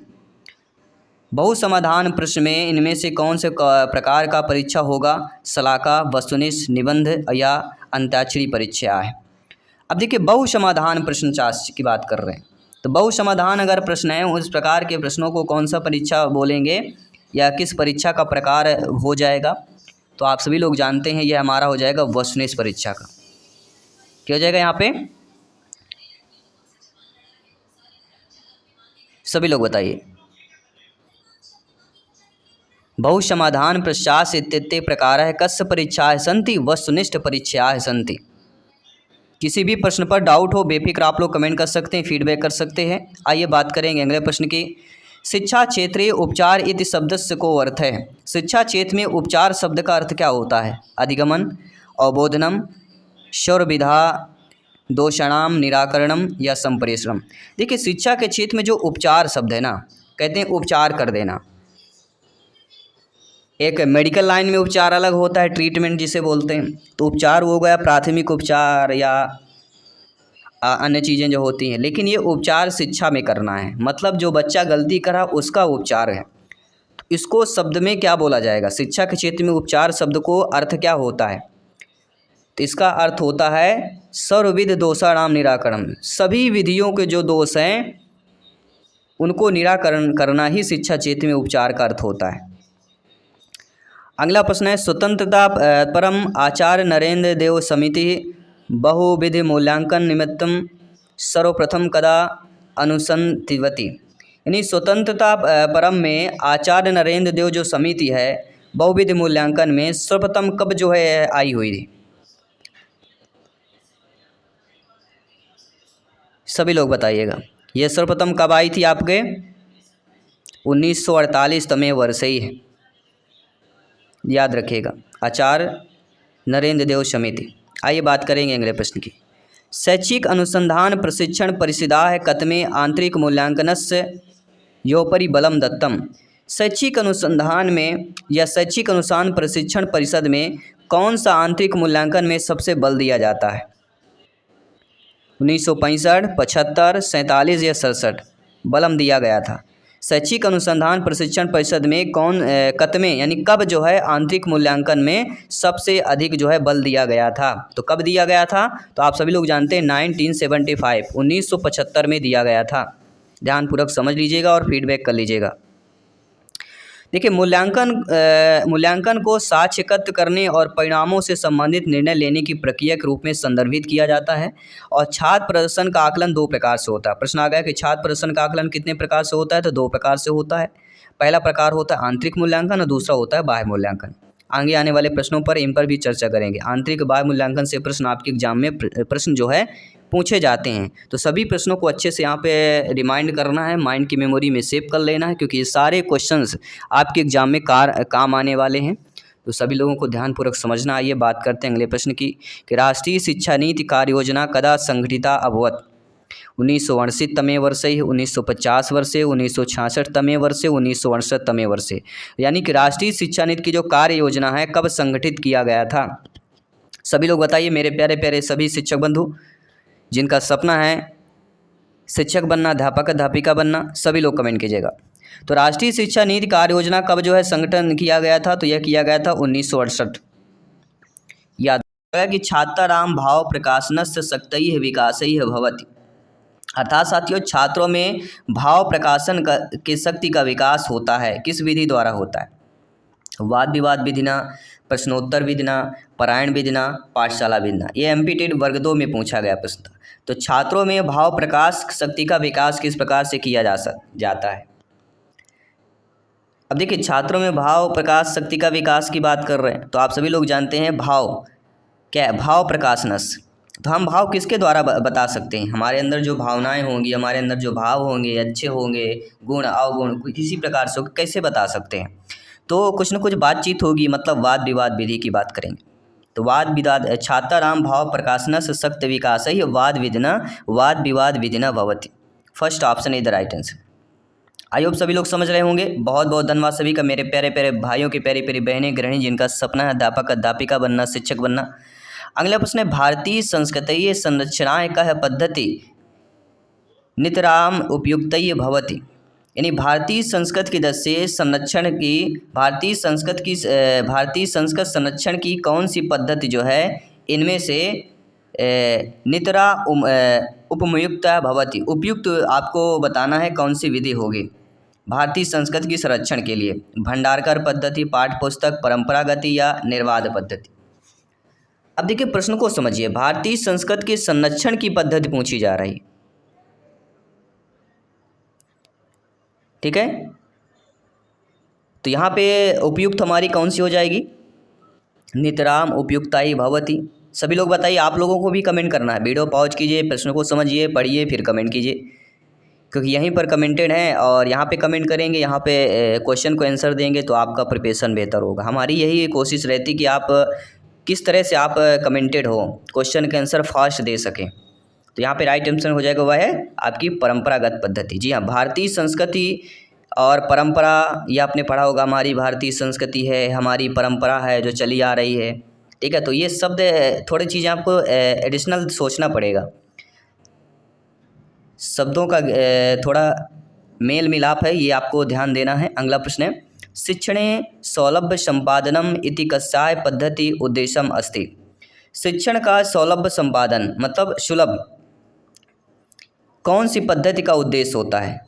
बहु समाधान प्रश्न में इनमें से कौन से प्रकार का परीक्षा होगा? शलाका, वस्तुनिष्ठ, निबंध या अंत्याक्षरी परीक्षा है। अब देखिए, बहु समाधान प्रश्नचाश की बात कर रहे हैं, तो बहु समाधान अगर प्रश्न है, उस प्रकार के प्रश्नों को कौन सा परीक्षा बोलेंगे या किस परीक्षा का प्रकार हो जाएगा? तो आप सभी लोग जानते हैं, यह हमारा हो जाएगा वस्तुनिष्ठ परीक्षा का। क्या हो जाएगा यहाँ पे? सभी लोग बताइए। बहु समाधान प्रश्नचाश इत्यादि प्रकारः कस्य परीक्षाः सन्ति? वस्तुनिष्ठ परीक्षाः सन्ति। किसी भी प्रश्न पर डाउट हो, बेफिक्र आप लोग कमेंट कर सकते हैं, फीडबैक कर सकते हैं। आइए बात करेंगे अगले प्रश्न की। शिक्षा क्षेत्रीय उपचार इति शब्दस्य को अर्थ है। शिक्षा क्षेत्र में उपचार शब्द का अर्थ क्या होता है? अधिगमन, अवबोधनम, शौर्यविधा, दोषाणाम निराकरणम या संप्रेषणम। देखिए, शिक्षा के क्षेत्र में जो उपचार शब्द है ना, कहते हैं उपचार कर देना। एक मेडिकल लाइन में उपचार अलग होता है, ट्रीटमेंट जिसे बोलते हैं। तो उपचार हो गया प्राथमिक उपचार या अन्य चीज़ें जो होती हैं, लेकिन ये उपचार शिक्षा में करना है, मतलब जो बच्चा गलती करा उसका उपचार है। तो इसको शब्द में क्या बोला जाएगा? शिक्षा के क्षेत्र में उपचार शब्द को अर्थ क्या होता है? तो इसका अर्थ होता है सर्वविध दोषाणाम निराकरण। सभी विधियों के जो दोष हैं उनको निराकरण करना ही शिक्षा क्षेत्र में उपचार का अर्थ होता है। अगला प्रश्न है, स्वतंत्रता परम आचार्य नरेंद्र देव समिति बहुविधि मूल्यांकन निमित्तम सर्वप्रथम कदा अनुसंधिवती। यानी स्वतंत्रता परम में आचार्य नरेंद्र देव जो समिति है बहुविधि मूल्यांकन में सर्वप्रथम कब जो है आई हुई थी? सभी लोग बताइएगा, ये सर्वप्रथम कब आई थी आपके? 1948 तमें वर्ष ही है, याद रखिएगा, आचार्य नरेंद्र देव समिति। आइए बात करेंगे अगले प्रश्न की। शैक्षिक अनुसंधान प्रशिक्षण परिषदाः कतमे आंतरिक मूल्यांकनस्य योपरि बलम दत्तम। शैक्षिक अनुसंधान में या शैक्षिक अनुसंधान प्रशिक्षण परिषद में कौन सा आंतरिक मूल्यांकन में सबसे बल दिया जाता है? 1965, 75, 47 या 67 बलम दिया गया था। शैक्षिक अनुसंधान प्रशिक्षण परिषद में कौन कतमे यानी कब जो है आंतरिक मूल्यांकन में सबसे अधिक जो है बल दिया गया था? तो कब दिया गया था? तो आप सभी लोग जानते हैं 1975, 1975 में दिया गया था। ध्यानपूर्वक समझ लीजिएगा और फीडबैक कर लीजिएगा। देखिए, मूल्यांकन को साक्ष्य एकत्र करने और परिणामों से संबंधित निर्णय लेने की प्रक्रिया के रूप में संदर्भित किया जाता है। और छात्र प्रदर्शन का आकलन दो प्रकार से होता है। प्रश्न आ गया कि छात्र प्रदर्शन का आकलन कितने प्रकार से होता है? तो दो प्रकार से होता है। पहला प्रकार होता है आंतरिक मूल्यांकन और दूसरा होता है बाह्य मूल्यांकन। आगे आने वाले प्रश्नों पर इन पर भी चर्चा करेंगे। आंतरिक बाह्य मूल्यांकन से प्रश्न आपके एग्जाम में प्रश्न जो है पूछे जाते हैं, तो सभी प्रश्नों को अच्छे से यहाँ पे रिमाइंड करना है, माइंड की मेमोरी में सेव कर लेना है, क्योंकि ये सारे क्वेश्चंस आपके एग्जाम में काम आने वाले हैं। तो सभी लोगों को ध्यानपूर्वक समझना। आइए बात करते हैं अगले प्रश्न की कि राष्ट्रीय शिक्षा नीति कार्य योजना कदा संगठिता अभवत? 1968 तमे वर्षे, 1950 वर्षे, 1966 तमे वर्षे, 1968 तमे वर्षे। यानी कि राष्ट्रीय शिक्षा नीति की जो कार्य योजना है कब संगठित किया गया था? सभी लोग बताइए मेरे प्यारे प्यारे सभी शिक्षक बंधु, जिनका सपना है शिक्षक बनना, अध्यापक अध्यापिका बनना, सभी लोग कमेंट कीजिएगा। तो राष्ट्रीय शिक्षा नीति कार्य योजना कब जो है संगठन किया गया था? तो यह किया गया था 1968। याद रखिएगा कि छात्राणाम भाव प्रकाशनस्य शक्तैः विकासैः भवति। अर्थात साथियों, छात्रों में भाव प्रकाशन की शक्ति का विकास होता है। किस विधि द्वारा होता है? वाद विवाद विधिना, प्रश्नोत्तर विधिना, पारायण विधिना, पाठशाला विधिना। ये एमपीटेड वर्ग 2 में पूछा गया प्रश्न था। तो छात्रों में भाव प्रकाश शक्ति का विकास किस प्रकार से किया जाता है। अब देखिए, छात्रों में भाव प्रकाश शक्ति का विकास की बात कर रहे हैं, तो आप सभी लोग जानते हैं भाव क्या है, भाव प्रकाशनस। तो हम भाव किसके द्वारा बता सकते हैं, हमारे अंदर जो भावनाएं होंगी, हमारे अंदर जो भाव होंगे, अच्छे होंगे, गुण अवगुण किसी प्रकार से कैसे बता सकते हैं। तो कुछ न कुछ बातचीत होगी, मतलब वाद विवाद विधि की बात करेंगे। तो वाद विवाद छात्राणां भाव प्रकाशनस शक्त विकास ही वाद विवाद विधिना भवति। First option is the right answer. I hope सभी लोग समझ रहे होंगे। बहुत बहुत धन्यवाद सभी का, मेरे प्यारे प्यारे भाइयों के, प्यारी प्यारी बहनें, गृहिणी जिनका सपना है अध्यापक अध्यापिका बनना, शिक्षक बनना। अगला प्रश्न है, भारतीय संस्कृतीय संरचनाएं कह पद्धति नितराम उपयुक्त भवति। यानी भारतीय संस्कृत की दृष्टि से भारतीय संस्कृत संरक्षण की कौन सी पद्धति जो है इनमें से नितरा उपयुक्त भवति। उपयुक्त आपको बताना है कौन सी विधि होगी भारतीय संस्कृत की संरक्षण के लिए। भंडारकर पद्धति, पाठ्य पुस्तक, परंपरागति या निर्वाध पद्धति। अब देखिए प्रश्न को समझिए, भारतीय संस्कृत के संरक्षण की पद्धति पूछी जा रही, ठीक है। तो यहाँ पे उपयुक्त हमारी कौन सी हो जाएगी, नितराम उपयुक्ताई भवति। सभी लोग बताइए, आप लोगों को भी कमेंट करना है, वीडियो पॉज कीजिए, प्रश्न को समझिए, पढ़िए, फिर कमेंट कीजिए, क्योंकि यहीं पर कमेंटेड है और यहाँ पे कमेंट करेंगे, यहाँ पे क्वेश्चन को आंसर देंगे तो आपका प्रिपरेशन बेहतर होगा। हमारी यही कोशिश रहती कि आप किस तरह से आप कमेंटेड हो, क्वेश्चन के आंसर फास्ट दे सकें। तो यहाँ पे राइट आंसर हो जाएगा वह है आपकी परंपरागत पद्धति। जी हाँ, भारतीय संस्कृति और परंपरा, ये आपने पढ़ा होगा, हमारी भारतीय संस्कृति है, हमारी परंपरा है जो चली आ रही है, ठीक है। तो ये शब्द थोड़ी चीज़ें आपको एडिशनल सोचना पड़ेगा, शब्दों का थोड़ा मेल मिलाप है, ये आपको ध्यान देना है। अगला प्रश्न है, शिक्षणे सौलभ्य संपादनम इति कस्याय पद्धति उद्देश्यम अस्ति। शिक्षण का सौलभ्य संपादन मतलब सुलभ कौन सी पद्धति का उद्देश्य होता है।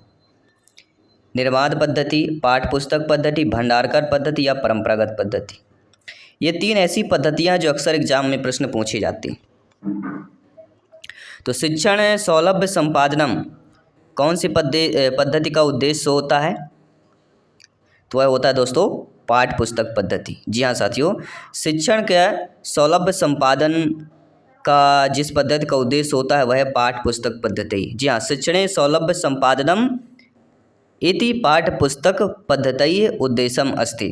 निर्वाध पद्धति, पाठ्य पुस्तक पद्धति, भंडारकर पद्धति या परंपरागत पद्धति। ये तीन ऐसी पद्धतियां जो अक्सर एग्जाम में प्रश्न पूछी जाती हैं। तो शिक्षण सौलभ्य संपादनम कौन सी पद्धति का उद्देश्य होता है, तो वह होता है दोस्तों पाठ्य पुस्तक पद्धति। जी हाँ साथियों, शिक्षण के सौलभ्य संपादन का जिस पद्धति का उद्देश्य होता है वह पाठ्य पुस्तक पद्धति। जी हाँ, शिक्षणे सौलभ्य संपादनम इति पाठ्य पुस्तक पद्धति उद्देश्यम अस्ति।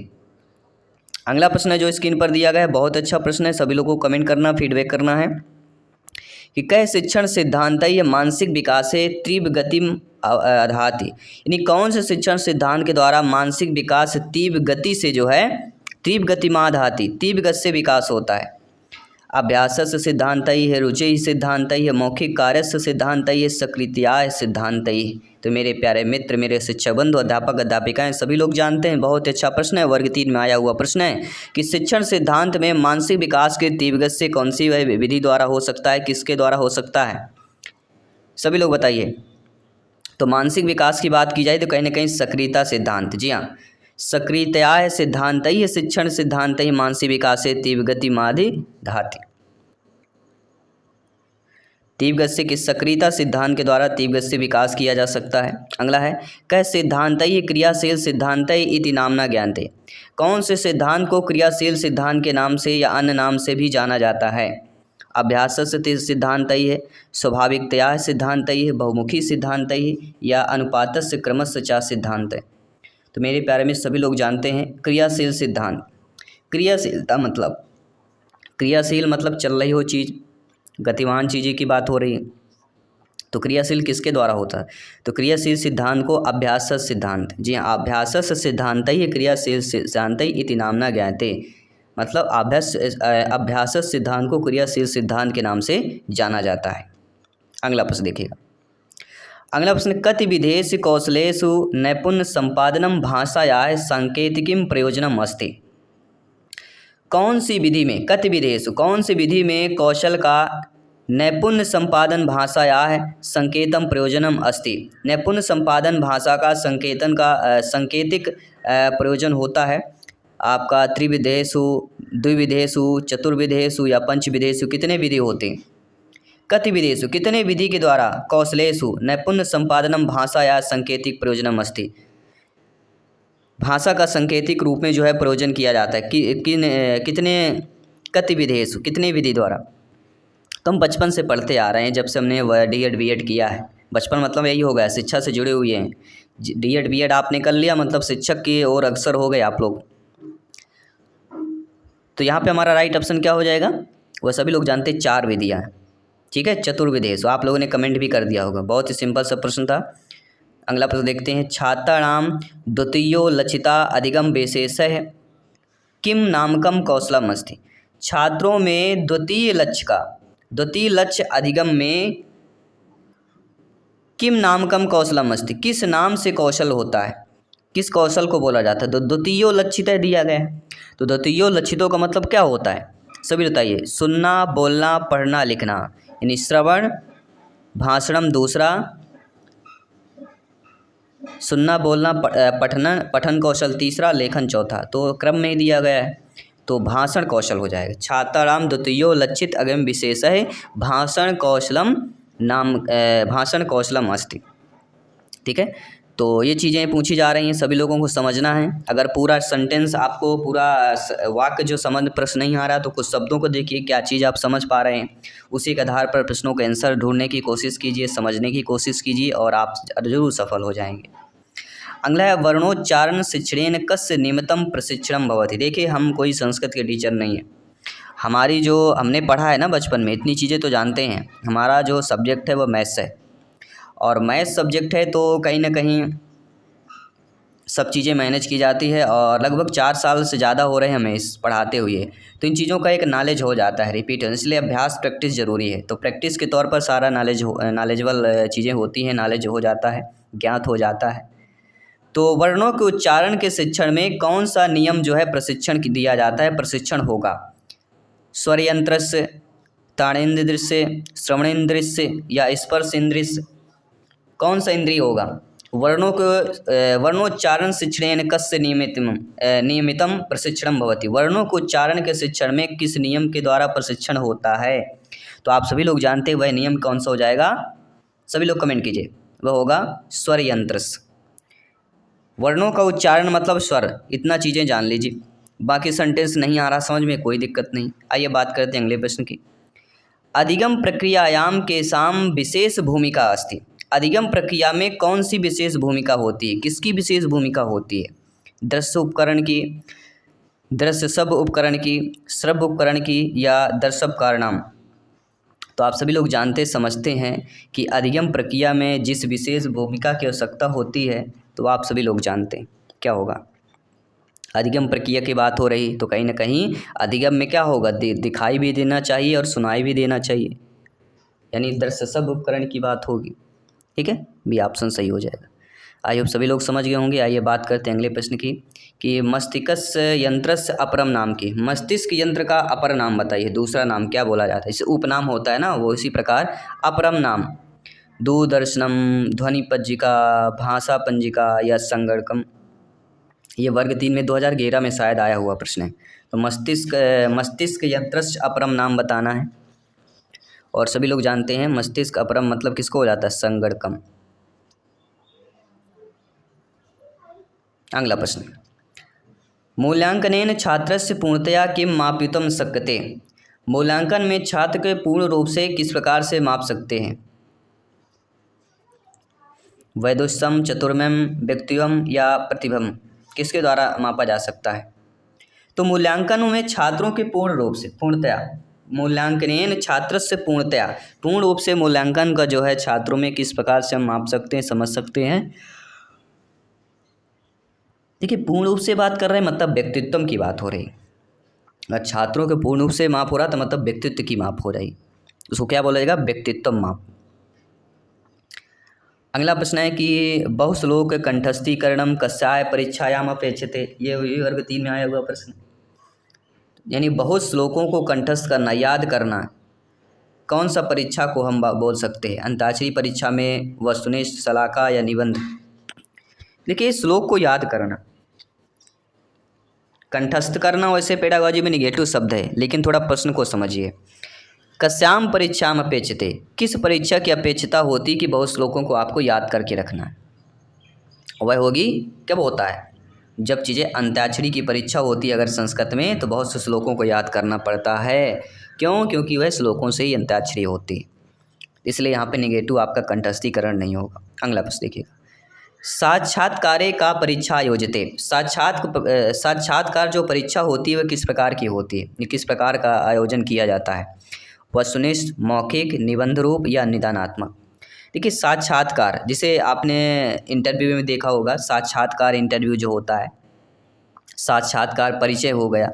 अगला प्रश्न है जो स्क्रीन पर दिया गया है, बहुत अच्छा प्रश्न है, सभी लोगों को कमेंट करना, फीडबैक करना है कि कह शिक्षण सिद्धांत मानसिक विकास है तीव्र गतिम आधाति। यानी कौन से शिक्षण सिद्धांत के द्वारा मानसिक विकास तीव्र गति से जो है तीव्र गतिमाधाति, तीव्र गति से विकास होता है। अभ्यास सिद्धांत है, रुचि सिद्धांत है, मौखिक कार्य सिद्धांत है, सक्रियताय सिद्धांत है। तो मेरे प्यारे मित्र, मेरे शिक्षक बंधु, अध्यापक अध्यापिकाएं सभी लोग जानते हैं, बहुत अच्छा प्रश्न है, वर्ग 3 में आया हुआ प्रश्न है कि शिक्षण सिद्धांत में मानसिक विकास के तीव्र गति से कौन सी वह विधि द्वारा हो सकता है, किसके द्वारा हो सकता है, सभी लोग बताइए। तो मानसिक विकास की बात की जाए तो कहीं ना कहीं सक्रियता सिद्धांत। जी हाँ, सक्रियताय सिद्धांत ही शिक्षण सिद्धांत ही मानसिक विकास से तीव्र गति माधि धाति। तीव्र गति से किस सक्रियता सिद्धांत के द्वारा तीव्र गति से विकास किया जा सकता है। अगला है कह सिद्धांत ही क्रियाशील सिद्धांत इति नामना ज्ञानते। कौन से सिद्धांत को क्रियाशील सिद्धांत के नाम से या अन्य नाम से भी जाना जाता है। अभ्यास सिद्धांत है, स्वाभाविकतया सिद्धांत है, बहुमुखी सिद्धांत है या अनुपात से क्रमश चा सिद्धांत है। तो मेरे प्यारे में सभी लोग जानते हैं क्रियाशील सिद्धांत। क्रियाशीलता मतलब क्रियाशील मतलब चल रही हो चीज़, गतिमान चीज़ें की बात हो रही है। तो क्रियाशील किसके द्वारा होता है, तो क्रियाशील सिद्धांत को अभ्यास सिद्धांत। जी हाँ, अभ्यास सिद्धांत ही क्रियाशील सिद्धांत इति नामना ज्ञाते। मतलब अभ्यास सिद्धांत को क्रियाशील सिद्धांत के नाम से जाना जाता है। अगला प्रश्न देखिएगा। अगला प्रश्न कति विधेषु कौशलेषु नैपुण्य संपादनम भाषायाः सांकेतिकीं प्रयोजनम अस्ति। कौन सी विधि में, कति विधेषु कौन सी विधि में कौशल का नैपुण्य संपादन भाषायाः संकेतम प्रयोजनम अस्ति। नैपुण्य संपादन भाषा का सांकेतिक प्रयोजन होता है। आपका त्रिविधेषु, द्विविधेषु, चतुर्विधेषु या पंचविधेषु कितने विधि होते हैं? कति विधेषु कितने विधि के द्वारा कौशलेषु नैपुण्य संपादनम भाषा या सांकेतिक प्रयोजनम अस्ति। भाषा का सांकेतिक रूप में जो है प्रयोजन किया जाता है कितने कति विधेषु कितने विधि द्वारा। तो हम बचपन से पढ़ते आ रहे हैं, जब से हमने D.Ed B.Ed किया है। बचपन मतलब यही हो गया, शिक्षा से जुड़े हुए हैं। D.Ed B.Ed आपने कर लिया मतलब शिक्षक की ओर अग्रसर हो गए आप लोग। तो यहाँ पे हमारा राइट ऑप्शन क्या हो जाएगा? वह सभी लोग जानते हैं 4 विधियाँ हैं, ठीक है, चतुर्विधेषु। आप लोगों ने कमेंट भी कर दिया होगा, बहुत ही सिंपल सा प्रश्न था। अगला प्रश्न देखते हैं। छात्राणाम द्वितीयो लक्षिता अधिगम विशेषः किम नामकम कौशलम अस्ति। छात्रों में द्वितीय लक्ष्य अधिगम में किम नामकम कौशलम अस्ति, किस नाम से कौशल होता है, किस कौशल को बोला जाता है? तो द्वितीयो लक्षिता दिया गया है, तो द्वितीयो लक्षितों का मतलब क्या होता है सभी बताइए? सुनना, बोलना, पढ़ना, लिखना, यानी श्रवण, भाषणम दूसरा, सुनना, बोलना, पठन कौशल तीसरा, लेखन चौथा। तो क्रम में दिया गया है, तो भाषण कौशल हो जाएगा। छात्राणाम द्वितीयो लक्षित अगम विशेषः भाषण कौशलम अस्ति, ठीक है। तो ये चीज़ें पूछी जा रही हैं, सभी लोगों को समझना है। अगर पूरा सेंटेंस आपको पूरा वाक्य जो समझ प्रश्न नहीं आ रहा तो कुछ शब्दों को देखिए क्या चीज़ आप समझ पा रहे हैं, उसी के आधार पर प्रश्नों का आंसर ढूंढने की कोशिश कीजिए, समझने की कोशिश कीजिए और आप जरूर सफल हो जाएंगे। अगला है वर्णोच्चारण शिक्षणेन कस्य निमित्तं प्रशिक्षणं भवति। देखिए हम कोई संस्कृत के टीचर नहीं है, हमारी जो हमने पढ़ा है ना बचपन में, इतनी चीज़ें तो जानते हैं। हमारा जो सब्जेक्ट है वो मैथ्स है, और मैथ्स सब्जेक्ट है तो कहीं ना कहीं सब चीज़ें मैनेज की जाती है, और लगभग 4 साल से ज़्यादा हो रहे हैं हमें इस पढ़ाते हुए, तो इन चीज़ों का एक नॉलेज हो जाता है, रिपीट, इसलिए अभ्यास प्रैक्टिस ज़रूरी है। तो प्रैक्टिस के तौर पर सारा नॉलेजेबल चीज़ें होती हैं, नॉलेज हो जाता है, ज्ञात हो जाता है। तो वर्णों के उच्चारण के शिक्षण में कौन सा नियम जो है प्रशिक्षण दिया जाता है, प्रशिक्षण होगा? स्वर यंत्र से, ताड़ेन्द्र से, श्रवणेन्द्र से या स्पर्श इंद्रिय से, कौन सा इंद्रिय होगा? वर्णोच्चारण शिक्षणेन कस्य नियमितम प्रशिक्षणम भवति। वर्णों को उच्चारण के शिक्षण में किस नियम के द्वारा प्रशिक्षण होता है? तो आप सभी लोग जानते हैं वह नियम कौन सा हो जाएगा, सभी लोग कमेंट कीजिए। वह होगा स्वर यंत्र से। वर्णों का उच्चारण मतलब स्वर, इतना चीज़ें जान लीजिए। बाकी सेंटेंस नहीं आ रहा समझ में, कोई दिक्कत नहीं। आइए बात करते हैं अगले प्रश्न की। अधिगम प्रक्रियायाम केषां विशेष भूमिका अस्ति। अधिगम प्रक्रिया में कौन सी विशेष भूमिका होती है, किसकी विशेष भूमिका होती है? दृश्य उपकरण की, दृश्य सब उपकरण की, श्रव्य उपकरण की या दर्शक कारणाम। तो आप सभी लोग जानते समझते हैं कि अधिगम प्रक्रिया में जिस विशेष भूमिका की आवश्यकता होती है, तो आप सभी लोग जानते हैं क्या होगा। अधिगम प्रक्रिया की बात हो रही तो कहीं ना कहीं अधिगम में क्या होगा, दिखाई भी देना चाहिए और सुनाई भी देना चाहिए, यानी दृश्य सब उपकरण की बात होगी, ठीक है, बी ऑप्शन सही हो जाएगा। आई होप सभी लोग समझ गए होंगे। आइए बात करते हैं अगले प्रश्न की कि मस्तिष्क यंत्रस्य अपरम नाम की। मस्तिष्क यंत्र का अपर नाम बताइए, दूसरा नाम क्या बोला जाता है? इसे उपनाम होता है ना, वो इसी प्रकार अपरम नाम। दूरदर्शनम, ध्वनि पंजिका, भाषा पंजिका या संगणकम। ये वर्ग 3 में 2011 में शायद आया हुआ प्रश्न है। तो मस्तिष्क यंत्रस्य अपरम नाम बताना है, और सभी लोग जानते हैं मस्तिष्क अपरम मतलब किसको हो जाता है? संगणकम। अगला प्रश्न, मूल्यांकनेन छात्रस्य पूर्णतया किम मापितुं शक्यते। मूल्यांकन में छात्र के पूर्ण रूप से किस प्रकार से माप सकते हैं? वैदुष्यम, चतुर्मयम, व्यक्तित्वम या प्रतिभम, किसके द्वारा मापा जा सकता है? तो मूल्यांकन में छात्रों के पूर्ण रूप से, पूर्णतया, मूल्यांकनेन छात्रस्य पूर्णतया, पूर्ण रूप से मूल्यांकन का जो है छात्रों में किस प्रकार से हम माप सकते हैं, समझ सकते हैं। देखिए पूर्ण रूप से बात कर रहे हैं मतलब व्यक्तित्व की बात हो रही। अगर छात्रों के पूर्ण रूप से माप हो रहा तो मतलब व्यक्तित्व की माप हो रही, उसको क्या बोला जाएगा? व्यक्तित्व माप। अगला प्रश्न है कि बहुश्लोक कंठस्थीकरणम कस्याय परीक्षायाम अपेक्षते। ये वर्ग 3 में आया हुआ प्रश्न, यानी बहुत श्लोकों को कंठस्थ करना, याद करना, कौन सा परीक्षा को हम बोल सकते हैं? अंताक्षरी परीक्षा में, वस्तुनिष्ठ, शलाका या निबंध। देखिए श्लोक को याद करना कंठस्थ करना वैसे पेडागॉजी में निगेटिव शब्द है, लेकिन थोड़ा प्रश्न को समझिए। कस्याम परीक्षाम अपेक्षते, किस परीक्षा की अपेक्षता होती कि बहुत श्लोकों को आपको याद करके रखना है? वह होगी, कब होता है? जब चीज़ें अंत्याक्षरी की परीक्षा होती है अगर संस्कृत में, तो बहुत से श्लोकों को याद करना पड़ता है। क्यों? क्योंकि वह श्लोकों से ही अंत्याक्षरी होती है, इसलिए यहाँ पे निगेटिव आपका कंठस्थीकरण नहीं होगा। अगला प्रश्न देखिएगा। साक्षात्कारे का परीक्षा आयोजिते, साक्षात्कार जो परीक्षा होती है वह किस प्रकार की होती है? ये किस प्रकार का आयोजन किया जाता है? वस्तुनिष्ठ, मौखिक, निबंध रूप या निदानात्मक? देखिए साक्षात्कार, जिसे आपने इंटरव्यू में देखा होगा, साक्षात्कार इंटरव्यू जो होता है, साक्षात्कार परिचय हो गया,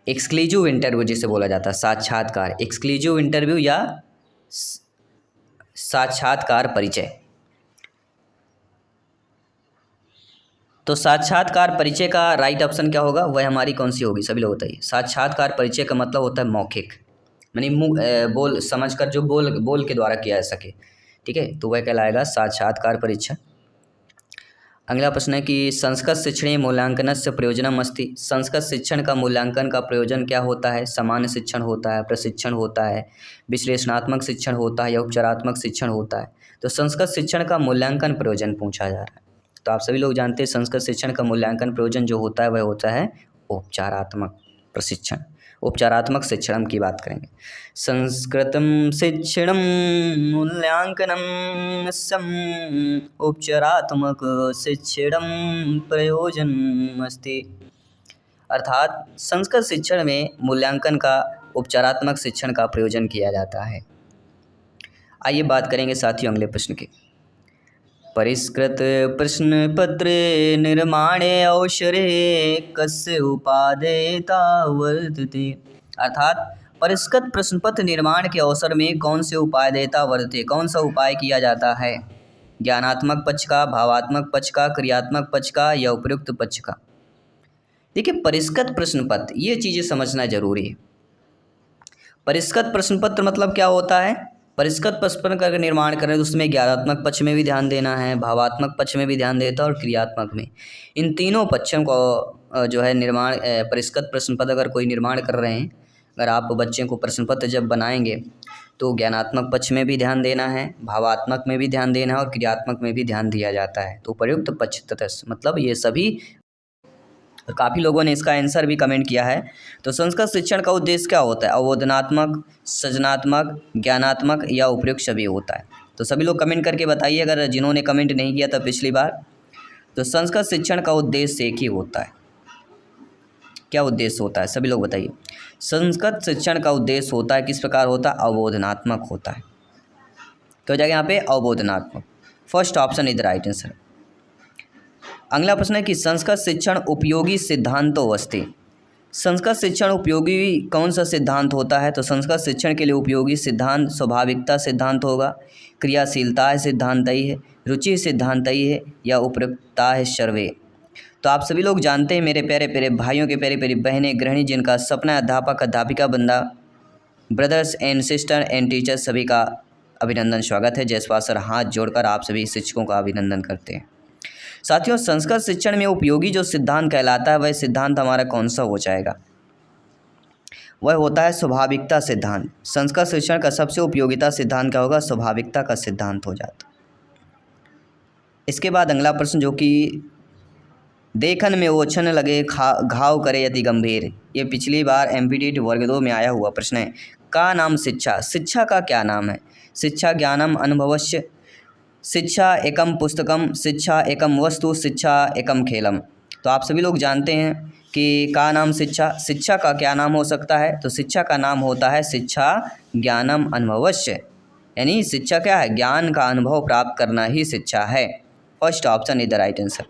एक्सक्लूसिव इंटरव्यू जिसे बोला जाता है, साक्षात्कार एक्सक्लूसिव इंटरव्यू या साक्षात्कार परिचय। तो साक्षात्कार परिचय का राइट ऑप्शन क्या होगा? वह हमारी कौन सी होगी? सभी लोग बताइए। साक्षात्कार परिचय का मतलब होता है मौखिक, यानी मुँह बोल समझकर जो बोल के द्वारा किया जा सके, ठीक है, तो वह कहलाएगा साक्षात्कार परीक्षा। अगला प्रश्न है कि संस्कृत शिक्षणे मूल्यांकनस्य प्रयोजनम अस्ति, संस्कृत शिक्षण का मूल्यांकन का प्रयोजन क्या होता है? सामान्य शिक्षण होता है, प्रशिक्षण होता है, विश्लेषणात्मक शिक्षण होता है या उपचारात्मक शिक्षण होता है? तो संस्कृत शिक्षण का मूल्यांकन प्रयोजन पूछा जा रहा है। तो आप सभी लोग जानते हैं संस्कृत शिक्षण का मूल्यांकन प्रयोजन जो होता है वह होता है उपचारात्मक प्रशिक्षण, उपचारात्मक शिक्षण की बात करेंगे। संस्कृतम शिक्षणम मूल्यांकनम उपचारात्मक शिक्षणम प्रयोजन अस्ति, अर्थात संस्कृत शिक्षण में मूल्यांकन का उपचारात्मक शिक्षण का प्रयोजन किया जाता है। आइए बात करेंगे साथियों अगले प्रश्न की। परिष्कृत प्रश्न पत्र निर्माणे अवसरे कस्य उपादेयता वर्तते, अर्थात परिष्कृत प्रश्न पत्र निर्माण के अवसर में कौन से उपादेयता वर्तते, कौन सा उपाय किया जाता है? ज्ञानात्मक पक्ष का, भावात्मक पक्ष का, क्रियात्मक पक्ष का या उपयुक्त पक्ष का? देखिए परिष्कृत प्रश्न पत्र, ये चीज़ें समझना जरूरी है। परिष्कृत प्रश्न पत्र मतलब क्या होता है? परिष्कृत प्रश्न पत्र का निर्माण करें तो उसमें ज्ञानात्मक पक्ष में भी ध्यान देना है, भावात्मक पक्ष में भी ध्यान देता है और क्रियात्मक में। इन तीनों पक्षों को जो है निर्माण, परिष्कृत प्रश्न पत्र अगर कोई निर्माण कर रहे हैं, अगर आप बच्चे को प्रश्न पत्र जब बनाएंगे तो ज्ञानात्मक पक्ष में भी ध्यान देना है, भावात्मक में भी ध्यान देना है और क्रियात्मक में भी ध्यान दिया जाता है। तो उपयुक्त पक्ष तथा मतलब ये सभी, काफ़ी लोगों ने इसका आंसर भी कमेंट किया है। तो संस्कृत शिक्षण का उद्देश्य क्या होता है? अवबोधनात्मक, सृजनात्मक, ज्ञानात्मक या उपयुक्त सभी होता है। तो सभी लोग कमेंट करके बताइए, अगर जिन्होंने कमेंट नहीं किया था पिछली बार। तो संस्कृत शिक्षण का उद्देश्य एक ही होता है। क्या उद्देश्य होता है? सभी लोग बताइए। संस्कृत शिक्षण का उद्देश्य होता है, किस प्रकार होता है? अवबोधनात्मक होता है। तो हो जाएगा यहाँ पे अवबोधनात्मक। First option is the right answer. अगला प्रश्न है कि संस्कृत शिक्षण उपयोगी सिद्धांतों अस्ति, संस्कृत शिक्षण उपयोगी कौन सा सिद्धांत होता है? तो संस्कृत शिक्षण के लिए उपयोगी सिद्धांत स्वाभाविकता सिद्धांत होगा, क्रियाशीलता सिद्धांत ही है, रुचि सिद्धांत ही है या उपयुक्तता है सर्वे? तो आप सभी लोग जानते हैं मेरे प्यारे प्यारे भाइयों के प्यारी प्यारी बहनें गृहिणी जिनका सपना है अध्यापक अध्यापिका बनना, brothers and sister and teachers, सभी का अभिनंदन स्वागत है। जयस्वाल सर हाथ जोड़कर आप सभी शिक्षकों का अभिनंदन करते हैं। साथियों संस्कृत शिक्षण में उपयोगी जो सिद्धांत कहलाता है वह सिद्धांत हमारा कौन सा हो जाएगा? वह होता है स्वाभाविकता सिद्धांत। संस्कृत शिक्षण का सबसे उपयोगिता सिद्धांत क्या होगा? स्वाभाविकता का सिद्धांत हो जाता। इसके बाद अगला प्रश्न जो कि देखन में ओछन लगे घाव करे यति गंभीर, ये पिछली बार एमपीटी वर्ग 2 में आया हुआ प्रश्न है। का नाम शिक्षा, शिक्षा का क्या नाम है? शिक्षा ज्ञानम अनुभवस्य, शिक्षा एकम पुस्तकम, शिक्षा एकम वस्तु, शिक्षा एकम खेलम। तो आप सभी लोग जानते हैं कि का नाम शिक्षा, शिक्षा का क्या नाम हो सकता है? तो शिक्षा का नाम होता है शिक्षा ज्ञानम अनुभवस्य, यानी शिक्षा क्या है? ज्ञान का अनुभव प्राप्त करना ही शिक्षा है। First option is the right answer.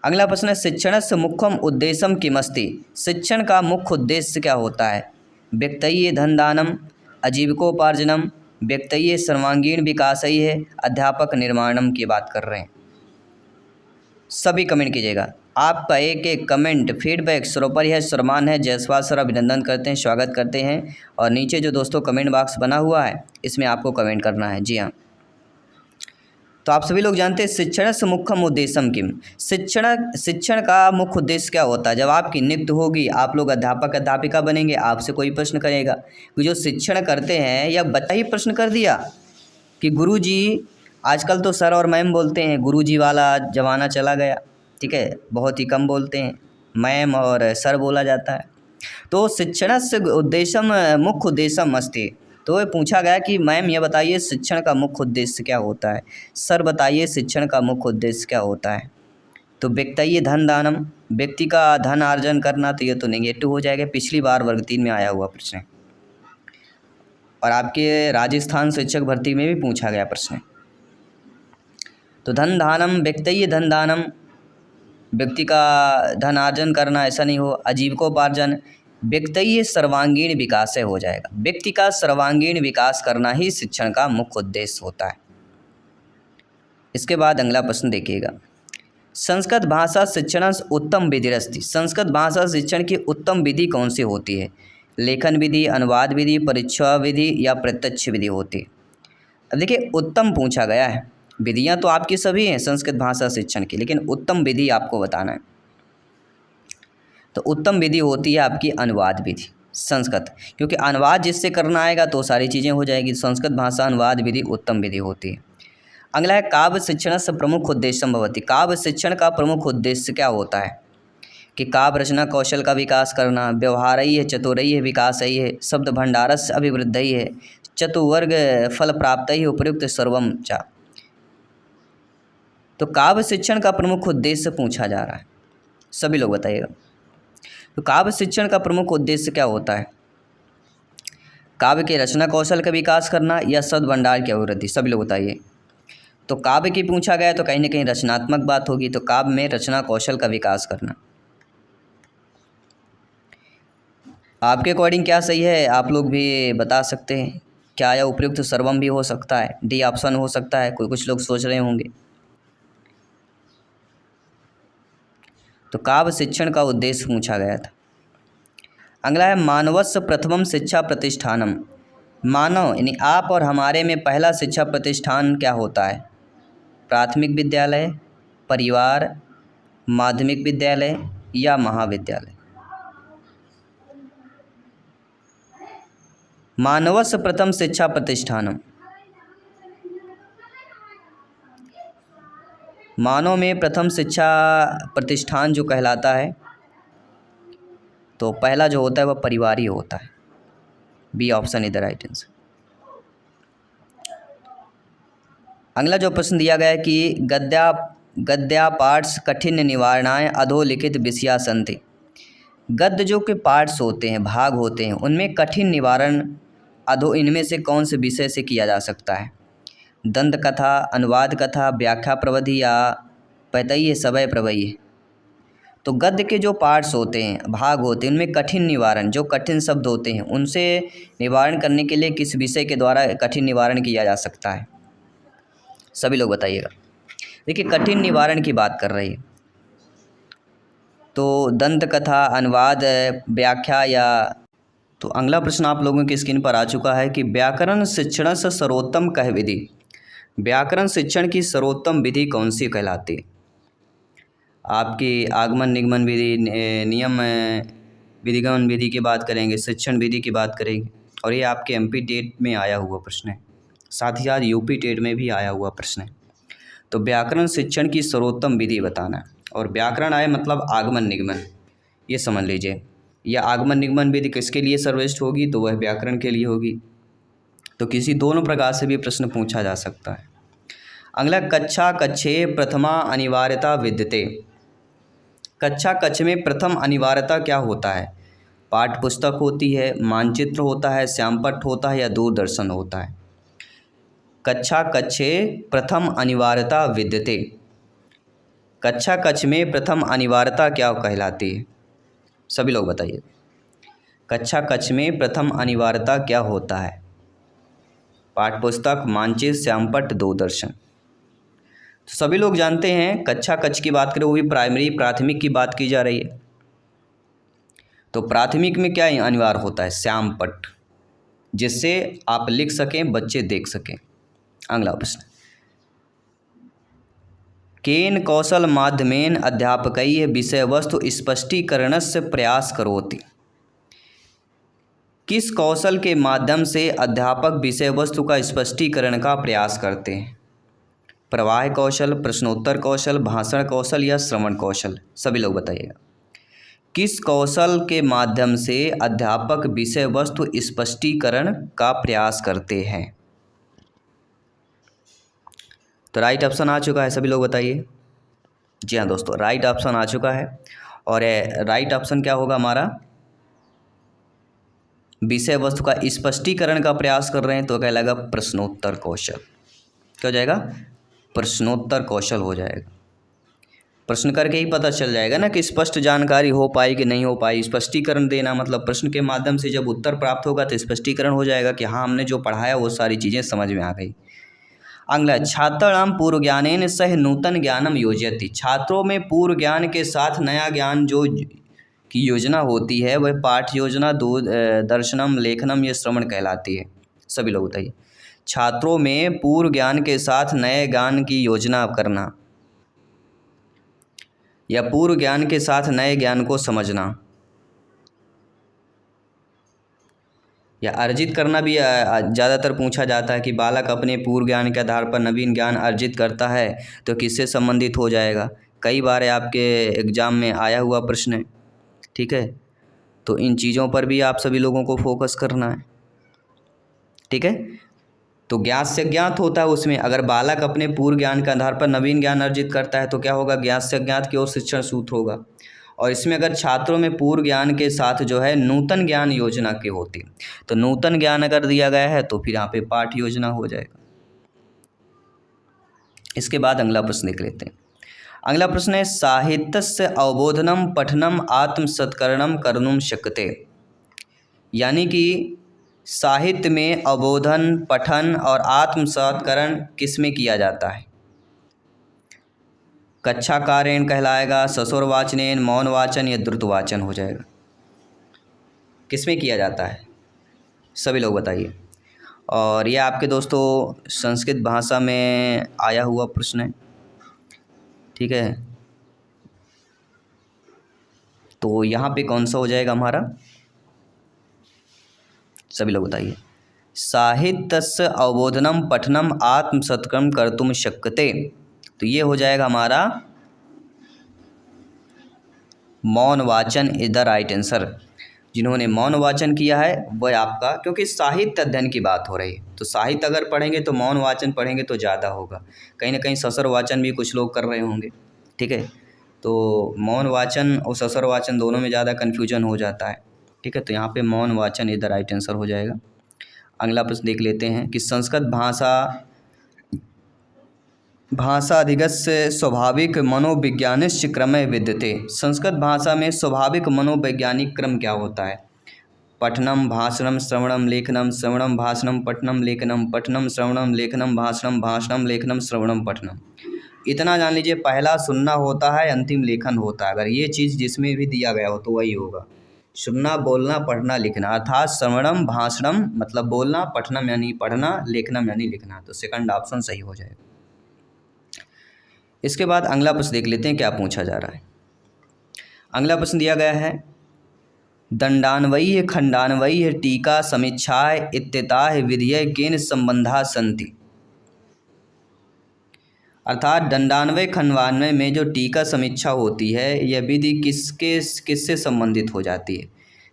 अगला प्रश्न है शिक्षणस्य मुख्यम उद्देश्यम किमस्ति, शिक्षण का मुख्य उद्देश्य क्या होता है? व्यक्तये धनदानम, आजीविकोपार्जनम, व्यक्तये सर्वांगीण विकास ही है, अध्यापक निर्माणम की बात कर रहे हैं। सभी कमेंट कीजिएगा। आपका एक एक कमेंट फीडबैक सरोपर है, सम्मान है। जयस्वाल सर अभिनंदन करते हैं, स्वागत करते हैं। और नीचे जो दोस्तों कमेंट बॉक्स बना हुआ है इसमें आपको कमेंट करना है। जी हाँ, तो आप सभी लोग जानते हैं शिक्षणस्य मुख्यम उद्देश्यम किम, शिक्षण का मुख्य उद्देश्य क्या होता है। जब आपकी नियुक्ति होगी, आप लोग अध्यापक अध्यापिका बनेंगे, आपसे कोई प्रश्न करेगा कि जो शिक्षण करते हैं, या बच्चा ही प्रश्न कर दिया कि गुरुजी, आजकल तो सर और मैम बोलते हैं, गुरुजी वाला ज़माना चला गया, ठीक है, बहुत ही कम बोलते हैं, मैम और सर बोला जाता है। तो शिक्षणस्य उद्देश्यम मुख्य उद्देश्यम अस्ति, तो ये पूछा गया कि मैम ये बताइए शिक्षण का मुख्य उद्देश्य क्या होता है, सर बताइए शिक्षण का मुख्य उद्देश्य क्या होता है। तो व्यक्तये धन दानम, व्यक्ति का धन अर्जन करना, तो ये तो नेगेटिव हो जाएगा, पिछली बार वर्ग 3 में आया हुआ प्रश्न है, और आपके राजस्थान शिक्षक भर्ती में भी पूछा गया प्रश्न है। तो धन दानम, व्यक्तये धन दानम, व्यक्ति का धन अर्जन करना, ऐसा नहीं हो। आजीविकोपार्जन, व्यक्ति सर्वांगीण विकास से हो जाएगा, व्यक्ति का सर्वांगीण विकास करना ही शिक्षण का मुख्य उद्देश्य होता है। इसके बाद अगला प्रश्न देखिएगा, संस्कृत भाषा शिक्षण उत्तम विधिरस्ति, संस्कृत भाषा शिक्षण की उत्तम विधि कौन सी होती है। लेखन विधि, अनुवाद विधि, परीक्षा विधि या प्रत्यक्ष विधि होती है। अब देखिए, उत्तम पूछा गया है, विधियाँ तो आपकी सभी हैं संस्कृत भाषा शिक्षण की, लेकिन उत्तम विधि आपको बताना है। तो उत्तम विधि होती है आपकी अनुवाद विधि संस्कृत, क्योंकि अनुवाद जिससे करना आएगा तो सारी चीज़ें हो जाएगी। संस्कृत भाषा अनुवाद विधि उत्तम विधि होती है। अगला है काव्य शिक्षण से प्रमुख उद्देश्य भवति, काव्य शिक्षण का प्रमुख उद्देश्य क्या होता है कि काव्य रचना कौशल का विकास करना, व्यवहारयी है, चतुरयी है, विकासयी है, शब्द भंडारस्य अभिवृद्धयी है, चतुर्वर्ग फल प्राप्त ही उपयुक्त सर्वम चा। तो काव्य शिक्षण का प्रमुख उद्देश्य पूछा जा रहा है, सभी लोग बताइएगा। तो काव्य शिक्षण का प्रमुख उद्देश्य क्या होता है, काव्य के रचना कौशल का विकास करना या शब्द भंडार की अभिवृद्धि, सभी लोग बताइए। तो काव्य की पूछा गया तो कहीं ना कहीं रचनात्मक बात होगी, तो काव्य में रचना कौशल का विकास करना। आपके अकॉर्डिंग क्या सही है, आप लोग भी बता सकते हैं। क्या यह उपयुक्त सर्वम भी हो सकता है, डी ऑप्शन हो सकता है, कुछ लोग सोच रहे होंगे। तो काव्य शिक्षण का उद्देश्य पूछा गया था। अगला है मानवस्य प्रथमम शिक्षा प्रतिष्ठानम, मानव यानी आप और हमारे में पहला शिक्षा प्रतिष्ठान क्या होता है। प्राथमिक विद्यालय, परिवार, माध्यमिक विद्यालय या महाविद्यालय। मानवस्य प्रथम शिक्षा प्रतिष्ठानम, मानव में प्रथम शिक्षा प्रतिष्ठान जो कहलाता है, तो पहला जो होता है वह परिवार ही होता है। B option is the right answer. अगला जो प्रश्न दिया गया है कि गद्या पार्ट्स कठिन निवारणाएं अधोलिखित विषया संति, गद्य जो के पार्ट्स होते हैं, भाग होते हैं, उनमें कठिन निवारण इनमें से कौन से विषय से किया जा सकता है। दंत कथा, अनुवाद कथा, व्याख्या प्रविधि या पैतय्य सवय प्रवय्य। तो गद्य के जो पार्ट्स होते हैं, भाग होते हैं, उनमें कठिन निवारण, जो कठिन शब्द होते हैं उनसे निवारण करने के लिए किस विषय के द्वारा कठिन निवारण किया जा सकता है, सभी लोग बताइएगा। देखिए, कठिन निवारण की बात कर रही है, तो दंत कथा, अनुवाद, व्याख्या या। तो अगला प्रश्न आप लोगों की स्क्रीन पर आ चुका है कि व्याकरण शिक्षण से सर्वोत्तम कह विधि, व्याकरण शिक्षण की सर्वोत्तम विधि कौन सी कहलाती है। आपकी आगमन निगमन विधि, नियम विधिगमन विधि की बात करेंगे, शिक्षण विधि की बात करेंगे, और ये आपके एमपी टेट में आया हुआ प्रश्न है, साथ ही साथ यूपी टेट में भी आया हुआ प्रश्न है। तो व्याकरण शिक्षण की सर्वोत्तम विधि बताना है, और व्याकरण आए मतलब आगमन निगमन, ये समझ लीजिए। या आगमन निगमन विधि किसके लिए सर्वश्रेष्ठ होगी, तो वह व्याकरण के लिए होगी। तो किसी दोनों प्रकार से भी प्रश्न पूछा जा सकता है। अगला, कक्षा कक्षे प्रथमा अनिवार्यता विद्यते, कक्षा कक्ष में प्रथम अनिवार्यता क्या होता है। पाठ्य पुस्तक होती है, मानचित्र होता है, श्यामपट्ट होता है या दूरदर्शन होता है। कक्षा कक्षे प्रथम अनिवार्यता विद्यते, कक्षा कक्ष में प्रथम अनिवार्यता क्या कहलाती है, सभी लोग बताइए। कक्षा कक्ष में प्रथम अनिवार्यता क्या होता है। पाठ्य पुस्तक, मानचित्र, श्यामपट्ट, दूरदर्शन। तो सभी लोग जानते हैं, कक्षा कक्ष की बात करें वो भी प्राइमरी प्राथमिक की बात की जा रही है। तो प्राथमिक में क्या अनिवार्य होता है, श्यामपट्ट, जिससे आप लिख सकें, बच्चे देख सकें। अगला प्रश्न, केन कौशल माध्यमेन अध्यापकैः विषय वस्तु स्पष्टीकरणस्य प्रयास करोति। किस कौशल के माध्यम से अध्यापक विषय वस्तु का स्पष्टीकरण का प्रयास करते हैं? प्रवाह कौशल, प्रश्नोत्तर कौशल, भाषण कौशल या श्रवण कौशल? सभी लोग बताइएगा। किस कौशल के माध्यम से अध्यापक विषय वस्तु स्पष्टीकरण का प्रयास करते हैं? तो राइट ऑप्शन आ चुका है, सभी लोग बताइए। जी हाँ दोस्तों, राइट ऑप्शन आ चुका है। और राइट ऑप्शन क्या होगा हमारा? विषय वस्तु का स्पष्टीकरण का प्रयास कर रहे हैं तो कहलाएगा प्रश्नोत्तर कौशल। क्या हो जाएगा? प्रश्नोत्तर कौशल हो जाएगा। प्रश्न करके ही पता चल जाएगा ना कि स्पष्ट जानकारी हो पाई कि नहीं हो पाई। स्पष्टीकरण देना मतलब प्रश्न के माध्यम से जब उत्तर प्राप्त होगा तो स्पष्टीकरण हो जाएगा कि हाँ, हमने जो पढ़ाया वो सारी चीज़ें समझ में आ गई। अगला, छात्राणां पूर्व ज्ञानेन सह नूतन ज्ञानम योजयति। छात्रों में पूर्व ज्ञान के साथ नया ज्ञान जो की योजना होती है वह पाठ्य योजना, दर्शनम, लेखनम या श्रवण कहलाती है। सभी लोग बताइए। छात्रों में पूर्व ज्ञान के साथ नए ज्ञान की योजना करना या पूर्व ज्ञान के साथ नए ज्ञान को समझना या अर्जित करना भी ज़्यादातर पूछा जाता है कि बालक अपने पूर्व ज्ञान के आधार पर नवीन ज्ञान अर्जित करता है तो किससे संबंधित हो जाएगा। कई बार आपके एग्ज़ाम में आया हुआ प्रश्न है, ठीक है। तो इन चीज़ों पर भी आप सभी लोगों को फोकस करना है, ठीक है। तो ज्ञात से ज्ञात होता है उसमें, अगर बालक अपने पूर्व ज्ञान के आधार पर नवीन ज्ञान अर्जित करता है तो क्या होगा? ज्ञात से ज्ञात की ओर शिक्षण सूत्र होगा। और इसमें अगर छात्रों में पूर्व ज्ञान के साथ जो है नूतन ज्ञान योजना की होती तो नूतन ज्ञान अगर दिया गया है तो फिर यहाँ पे पाठ योजना हो जाएगा। इसके बाद अगला प्रश्न देख लेते हैं। अगला प्रश्न है, साहित्यस्य अवबोधनम पठनम आत्मसत्करणम कर्तुं शक्यते। यानी कि साहित्य में अवबोधन, पठन और आत्मसत्करण किस में किया जाता है? कक्षा कार्येण कहलाएगा, ससुर वाचनेन, मौन वाचन या द्रुत वाचन हो जाएगा। किस में किया जाता है? सभी लोग बताइए। और यह आपके दोस्तों संस्कृत भाषा में आया हुआ प्रश्न है, ठीक है। तो यहाँ पे कौन सा हो जाएगा हमारा? सभी लोग बताइए। साहित्यस्य अवबोधनम पठनम आत्मसत्करणम कर्तुं शक्यते, तो ये हो जाएगा हमारा मौन वाचन इज द राइट आंसर। जिन्होंने मौन वाचन किया है वह आपका, क्योंकि साहित्य अध्ययन की बात हो रही है तो साहित्य अगर पढ़ेंगे तो मौन वाचन पढ़ेंगे तो ज़्यादा होगा। कहीं ना कहीं ससर वाचन भी कुछ लोग कर रहे होंगे, ठीक है। तो मौन वाचन और ससर वाचन दोनों में ज़्यादा कन्फ्यूजन हो जाता है, ठीक है। तो यहाँ पे मौन वाचन इज द राइट आंसर हो जाएगा। अगला प्रश्न देख लेते हैं कि संस्कृत भाषा अधिगस्य स्वाभाविक मनोविज्ञानिश्च क्रमे विद्यते। संस्कृत भाषा में स्वाभाविक मनोवैज्ञानिक क्रम क्या होता है? पठनम, भाषणम, श्रवणम, लेखनम, श्रवणम, भाषणम, पठनम, लेखनम, पठनम, श्रवणम, लेखनम, भाषणम, भाषणम, लेखनम, श्रवणम, पठनम। इतना जान लीजिए, पहला सुनना होता है, अंतिम लेखन होता है। अगर ये चीज़ जिसमें भी दिया गया हो तो वही होगा। सुनना, बोलना, पढ़ना, लिखना, अर्थात श्रवणम, भाषणम मतलब बोलना, पठनम यानी पढ़ना, लेखनम यानी लिखना। तो सेकंड ऑप्शन सही हो जाएगा। इसके बाद अगला प्रश्न देख लेते हैं क्या पूछा जा रहा है। अगला प्रश्न दिया गया है, दंडान्वयी खंडान्वयी टीका समीक्षाएं इत्येताः विधयः केन संबंधा सन्ति। अर्थात दंडान्वय खंडान्वय में जो टीका समीक्षा होती है यह विधि किससे संबंधित हो जाती है?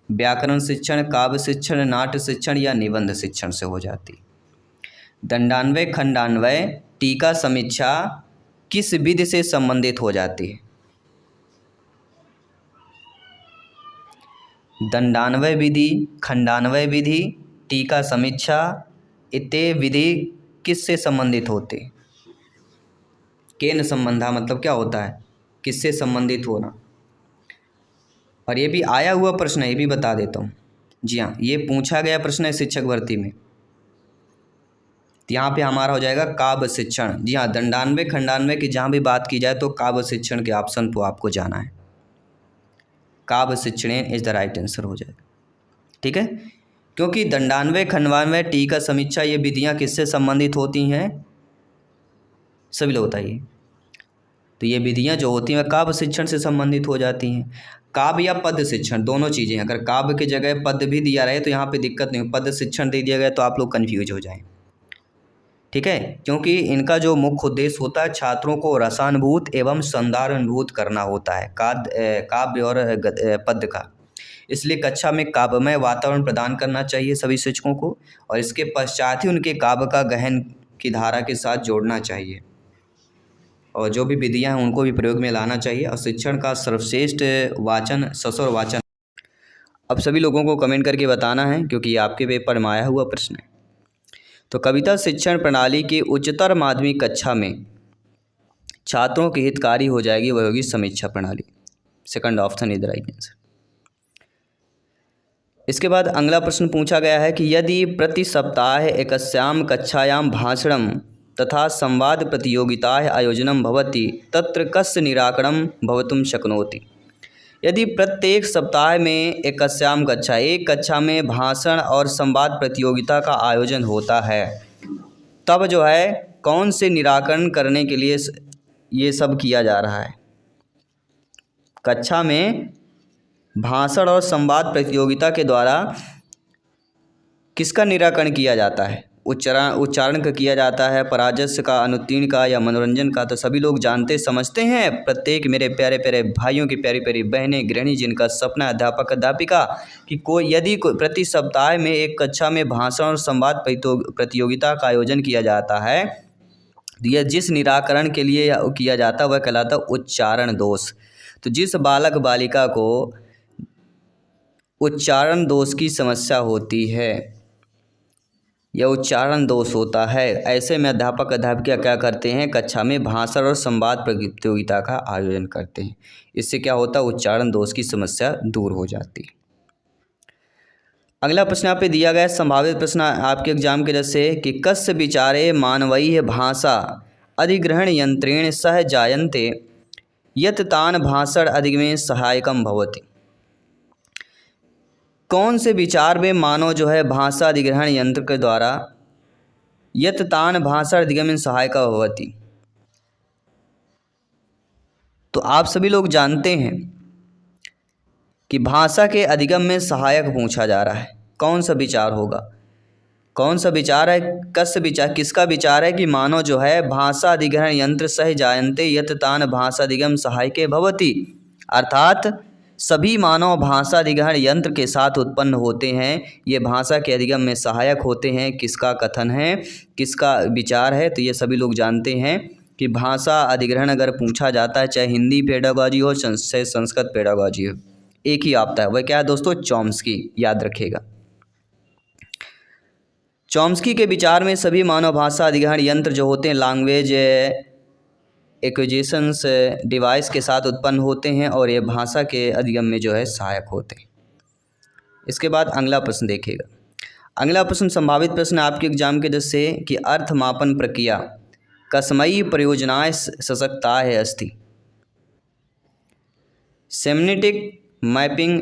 व्याकरण शिक्षण, काव्य शिक्षण, नाट्य शिक्षण या निबंध शिक्षण से हो जाती है। दंडान्वय खंडान्वय टीका समीक्षा किस विधि से संबंधित हो जाती है? दंडान्वय विधि, खंडान्वय विधि, टीका समीक्षा इत्यादि विधि किससे संबंधित होते? केन संबंधा मतलब क्या होता है? किससे संबंधित होना। और ये भी आया हुआ प्रश्न है, ये भी बता देता हूँ। जी हाँ, ये पूछा गया प्रश्न है शिक्षक भर्ती में। तो यहाँ पे हमारा हो जाएगा काव्य शिक्षण। जी हाँ, दंडान्वय खंडान्वय की जहाँ भी बात की जाए तो काव्य शिक्षण के ऑप्शन पर आपको जाना है। काव्य शिक्षण इज द राइट आंसर हो जाएगा, ठीक है। क्योंकि दंडान्वय खंडान्वय टीका समीक्षा ये विधियाँ किससे संबंधित होती हैं? सभी लोग बताइए। तो ये विधियाँ जो होती हैं काव्य शिक्षण से संबंधित हो जाती हैं। काव्य या पद शिक्षण दोनों चीज़ें, अगर काव्य की जगह पद भी दिया रहे तो यहाँ पे दिक्कत नहीं, पद शिक्षण दे दिया गया तो आप लोग कन्फ्यूज हो जाएं। ठीक है, क्योंकि इनका जो मुख्य उद्देश्य होता है छात्रों को रसानुभूत एवं संदारानुभूत करना होता है काव्य और पद्य का। इसलिए कक्षा में काव्यमय वातावरण प्रदान करना चाहिए सभी शिक्षकों को, और इसके पश्चात ही उनके काव्य का गहन की धारा के साथ जोड़ना चाहिए, और जो भी विधियाँ हैं उनको भी प्रयोग में लाना चाहिए। और शिक्षण का सर्वश्रेष्ठ वाचन सस्वर वाचन। अब सभी लोगों को कमेंट करके बताना है, क्योंकि ये आपके पेपर में आया हुआ प्रश्न है। तो कविता शिक्षण प्रणाली की उच्चतर माध्यमिक कक्षा में छात्रों की हितकारी हो जाएगी, वह होगी समीक्षा प्रणाली। Second option is the right answer. इसके बाद अगला प्रश्न पूछा गया है कि यदि प्रति सप्ताह एकस्याम कक्षायां भाषणं तथा संवाद प्रतियोगिताः आयोजनं भवति तत्र कस्य निराकरणं भवितुं शक्नोति। यदि प्रत्येक सप्ताह में एक कक्षा में भाषण और संवाद प्रतियोगिता का आयोजन होता है, तब जो है कौन से निराकरण करने के लिए ये सब किया जा रहा है। कक्षा में भाषण और संवाद प्रतियोगिता के द्वारा किसका निराकरण किया जाता है, उच्चारण का किया जाता है, पराजस्य का, अनुत्तीर्ण का, या मनोरंजन का। तो सभी लोग जानते समझते हैं, प्रत्येक मेरे प्यारे प्यारे भाइयों की प्यारी प्यारी बहनें गृहिणी जिनका सपना अध्यापक अध्यापिका कि यदि प्रति सप्ताह में एक कक्षा में भाषण और संवाद प्रतियोगिता का आयोजन किया जाता है, यह जिस निराकरण के लिए किया जाता है वह कहलाता है उच्चारण दोष। तो जिस बालक बालिका को उच्चारण दोष की समस्या होती है या उच्चारण दोष होता है, ऐसे में अध्यापक अध्यापिका क्या करते हैं, कक्षा में भाषण और संवाद प्रतियोगिता का आयोजन करते हैं। इससे क्या होता है, उच्चारण दोष की समस्या दूर हो जाती है। अगला प्रश्न यहाँ पे दिया गया है, संभावित प्रश्न आपके एग्जाम के जैसे कि कस्य विचारे मानवीय भाषा अधिग्रहण यंत्रेण सह जायन्ते यत तान भाषण अधिगमे सहायकम भवति। कौन से विचार में मानव जो है भाषा अधिग्रहण यंत्र के द्वारा यत तान भाषा अधिगमन सहायक भवति। तो आप सभी लोग जानते हैं कि भाषा के अधिगम में सहायक पूछा जा रहा है, कौन सा विचार होगा, कौन सा विचार है, कस्य विचार, किसका विचार है कि मानव जो है भाषा अधिग्रहण यंत्र सह जायन्ते यत तान भाषा अधिगम सहायके भवति, अर्थात सभी मानव भाषा अधिग्रहण यंत्र के साथ उत्पन्न होते हैं, ये भाषा के अधिगम में सहायक होते हैं। किसका कथन है, किसका विचार है, तो ये सभी लोग जानते हैं कि भाषा अधिग्रहण अगर पूछा जाता है, चाहे हिंदी पेडागॉजी हो चाहे संस्कृत पेडागॉजी हो, एक ही आता है, वह क्या है दोस्तों, चॉम्स्की। याद रखिएगा, चॉम्स्की के विचार में सभी मानव भाषा अधिग्रहण यंत्र जो होते हैं लैंग्वेज एक्विजिशंस डिवाइस के साथ उत्पन्न होते हैं और ये भाषा के अधिगम में जो है सहायक होते हैं। इसके बाद अगला प्रश्न देखिएगा। अगला प्रश्न संभावित प्रश्न आपके एग्जाम के जैसे कि अर्थ मापन प्रक्रिया कस्मयी परियोजनाएं सशक्ता है अस्ति। सेमनेटिक मैपिंग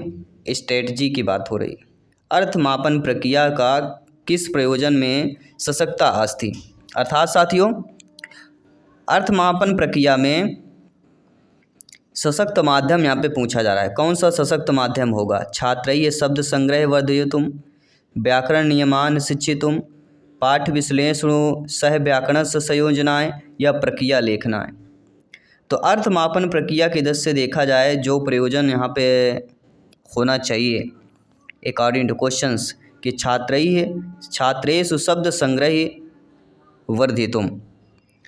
स्ट्रेटजी की बात हो रही। अर्थ मापन प्रक्रिया का किस प्रयोजन में सशक्ता अस्ति, अर्थात साथियों अर्थ मापन प्रक्रिया में सशक्त माध्यम यहाँ पे पूछा जा रहा है। कौन सा सशक्त माध्यम होगा, छात्रैः शब्द संग्रह वर्धयितुं, व्याकरण नियमान शिक्षितुं, पाठ विश्लेषणों सह व्याकरणस्य संयोजनाएं, या प्रक्रिया लेखनाएं। तो अर्थ मापन प्रक्रिया की दृष्टि से देखा जाए जो प्रयोजन यहाँ पे होना चाहिए अकॉर्डिंग टू क्वेश्चंस कि छात्रेषु शब्द संग्रह वर्धितुं,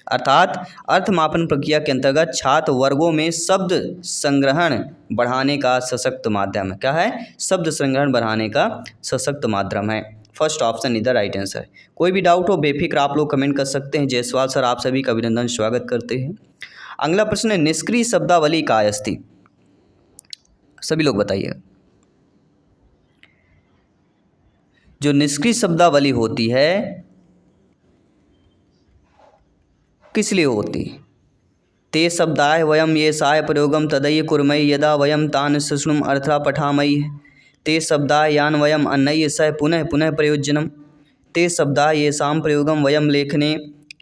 अर्थात अर्थ मापन प्रक्रिया के अंतर्गत छात्र वर्गों में शब्द संग्रहण बढ़ाने का सशक्त माध्यम है। क्या है, शब्द संग्रहण बढ़ाने का सशक्त माध्यम है। फर्स्ट ऑप्शन इधर राइट आंसर। कोई भी डाउट हो बेफिक्र आप लोग कमेंट कर सकते हैं। जयसवाल सर आप सभी का अभिनंदन स्वागत करते हैं। अगला प्रश्न है निष्क्रिय शब्दावली का अस्ति, सभी लोग बताइए। जो निष्क्रिय शब्दावली होती है किस लिए होती, ते शब्दाय वयम ये साय प्रयोगम तदय कुर्मयि यदा वयम तान सुष्णुम अर्था पठामयि, ते शब्दाय यान वयम अन्नय्य सह पुनः पुनः प्रयोजनम, ते शब्दाय येषां प्रयोगम वयम लेखने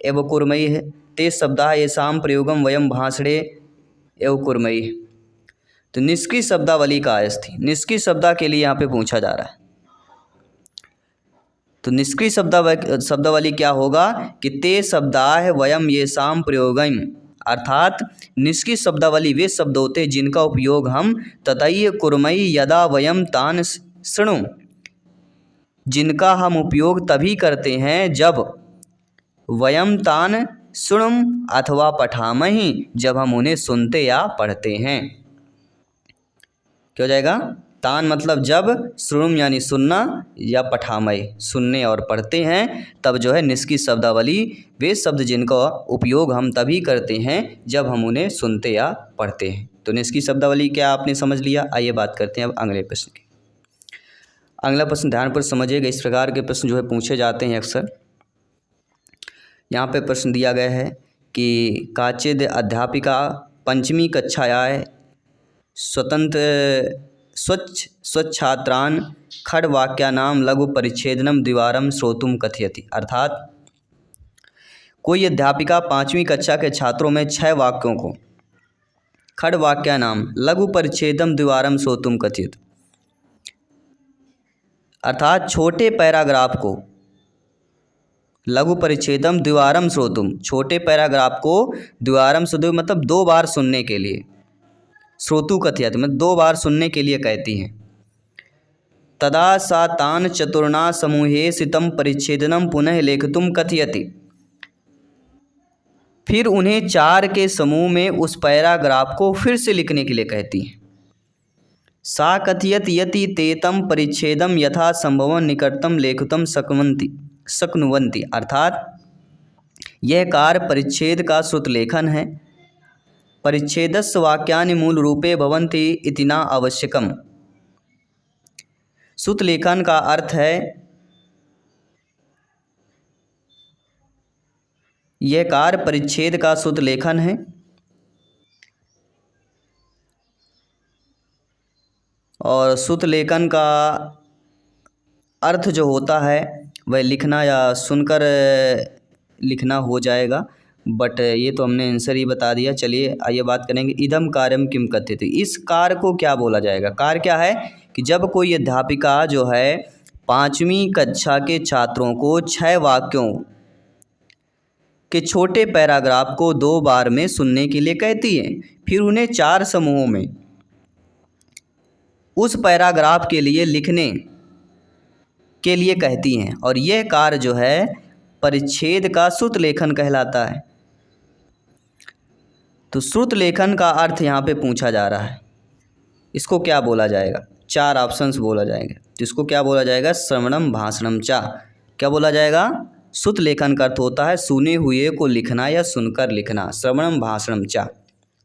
एव कुर्मयि, ते शब्दाय येषां प्रयोगम वयम भाषणे एवं कुर्मई। तो निष्क्रिय शब्दावली का अस्थि, निष्क्रिय शब्दा के लिए यहाँ पे पूछा जा रहा है। तो निष्क्रिय शब्दावली क्या होगा कि ते शब्दाः वयम येषां प्रयोगम, अर्थात निष्क्रिय शब्दावली वे शब्द होते हैं जिनका उपयोग हम ततैव कुर्महि यदा वयम तान शृणु, जिनका हम उपयोग तभी करते हैं जब वयम तान शृणुम अथवा पठामहि, जब हम उन्हें सुनते या पढ़ते हैं। क्या हो जाएगा? तान मतलब जब, शृणुम यानी सुनना, या पठामय सुनने और पढ़ते हैं, तब जो है निष्क्रिय शब्दावली वे शब्द जिनका उपयोग हम तभी करते हैं जब हम उन्हें सुनते या पढ़ते हैं। तो निष्क्रिय शब्दावली क्या आपने समझ लिया। आइए बात करते हैं अब अगले प्रश्न की। अगला प्रश्न ध्यानपूर्वक समझिएगा, इस प्रकार के प्रश्न जो है पूछे जाते हैं अक्सर। यहाँ पे प्रश्न दिया गया है कि काचिद अध्यापिका पंचमी कक्षायाः स्वच्छात्रान् खड्वाक्यानां लघु परिच्छेदनं द्विवारं श्रोतुं कथयति, अर्थात कोई अध्यापिका 5वीं कक्षा के छात्रों में 6 वाक्यों को खड्वाक्यानां लघु परिच्छेदं द्विवारं श्रोतुं कथयति, अर्थात छोटे पैराग्राफ को लघु परिच्छेदम द्विवारम श्रोतुम, छोटे पैराग्राफ को द्विवारम श्रोतुम मतलब 2 बार सुनने के लिए, श्रोतु कथयति मतलब 2 बार सुनने के लिए कहती हैं। तदा सा तान चतुर्णा समूहे सितम परिच्छेदनम पुनः लेखितुम कथयति, फिर उन्हें 4 के समूह में उस पैराग्राफ को फिर से लिखने के लिए कहती हैं। सा कथयत यति तेतम परिच्छेदम यथा संभवं निकटतम लेखितुम शक्नुवन्ति, अर्थात यह कार्य परिच्छेद का श्रुत लेखन है। परिच्छेदस्य वाक्यानि मूल रूपे भवन्ति इति न आवश्यकम, श्रुत लेखन का अर्थ है यह कार्य परिच्छेद का श्रुत लेखन है और श्रुत लेखन का अर्थ जो होता है वह लिखना या सुनकर लिखना हो जाएगा, बट ये तो हमने आंसर ही बता दिया। चलिए आइए बात करेंगे इदम कार्यम किम कथ्यते, इस कार्य को क्या बोला जाएगा। कार्य क्या है कि जब कोई अध्यापिका जो है 5वीं कक्षा के छात्रों को 6 वाक्यों के छोटे पैराग्राफ को 2 बार में सुनने के लिए कहती है, फिर उन्हें 4 समूहों में उस पैराग्राफ के लिए लिखने के लिए कहती हैं, और यह कार्य जो है परिच्छेद का श्रुत लेखन कहलाता है। तो श्रुत लेखन का अर्थ यहाँ पे पूछा जा रहा है, इसको क्या बोला जाएगा। 4 ऑप्शंस बोला जाएगा। तो इसको क्या बोला जाएगा, श्रवणम भाषणम चा। क्या बोला जाएगा, श्रुत लेखन का अर्थ होता है सुने हुए को लिखना या सुनकर लिखना, श्रवणम भाषणम चा।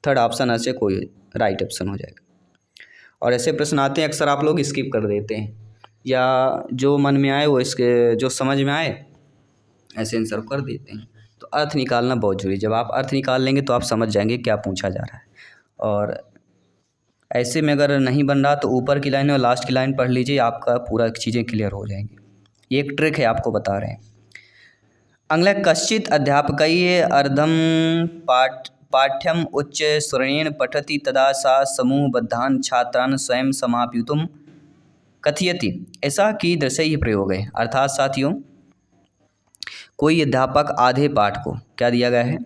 3rd ऑप्शन ऐसे कोई राइट ऑप्शन हो जाएगा। और ऐसे प्रश्न आते हैं अक्सर आप लोग स्किप कर देते हैं, या जो मन में आए वो इसके जो समझ में आए ऐसे आंसर कर देते हैं। तो अर्थ निकालना बहुत जरूरी, जब आप अर्थ निकाल लेंगे तो आप समझ जाएंगे क्या पूछा जा रहा है। और ऐसे में अगर नहीं बन रहा तो ऊपर की लाइन और लास्ट की लाइन पढ़ लीजिए, आपका पूरा चीज़ें क्लियर हो जाएंगी। ये एक ट्रिक है, आपको बता रहे हैं। अगला, कश्चित अध्यापकैः अर्धम पाठ्यम उच्च स्वरेण पठति तदा सा समूहबद्धान् छात्रान् स्वयं समापयितुं कथयति, ऐसा कीदृशैः प्रयोगैः, अर्थात साथियों कोई अध्यापक आधे पाठ को, क्या दिया गया है,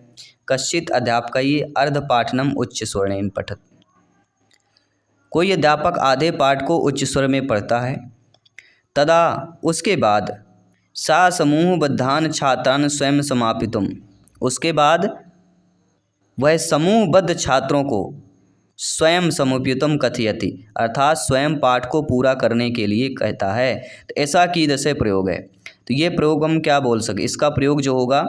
कश्चित अध्यापकैः अर्धपाठनम उच्च स्वर्णेन पठत, कोई अध्यापक आधे पाठ को उच्च स्वर में पढ़ता है। तदा उसके बाद सा समूहबद्धान् छात्रान् स्वयं समापितुम, उसके बाद वह समूहबद्ध छात्रों को स्वयं समुपयुतम कथयति, अर्थात स्वयं पाठ को पूरा करने के लिए कहता है। तो ऐसा कीदृशः प्रयोग है। तो ये प्रयोग हम क्या बोल सके, इसका प्रयोग जो होगा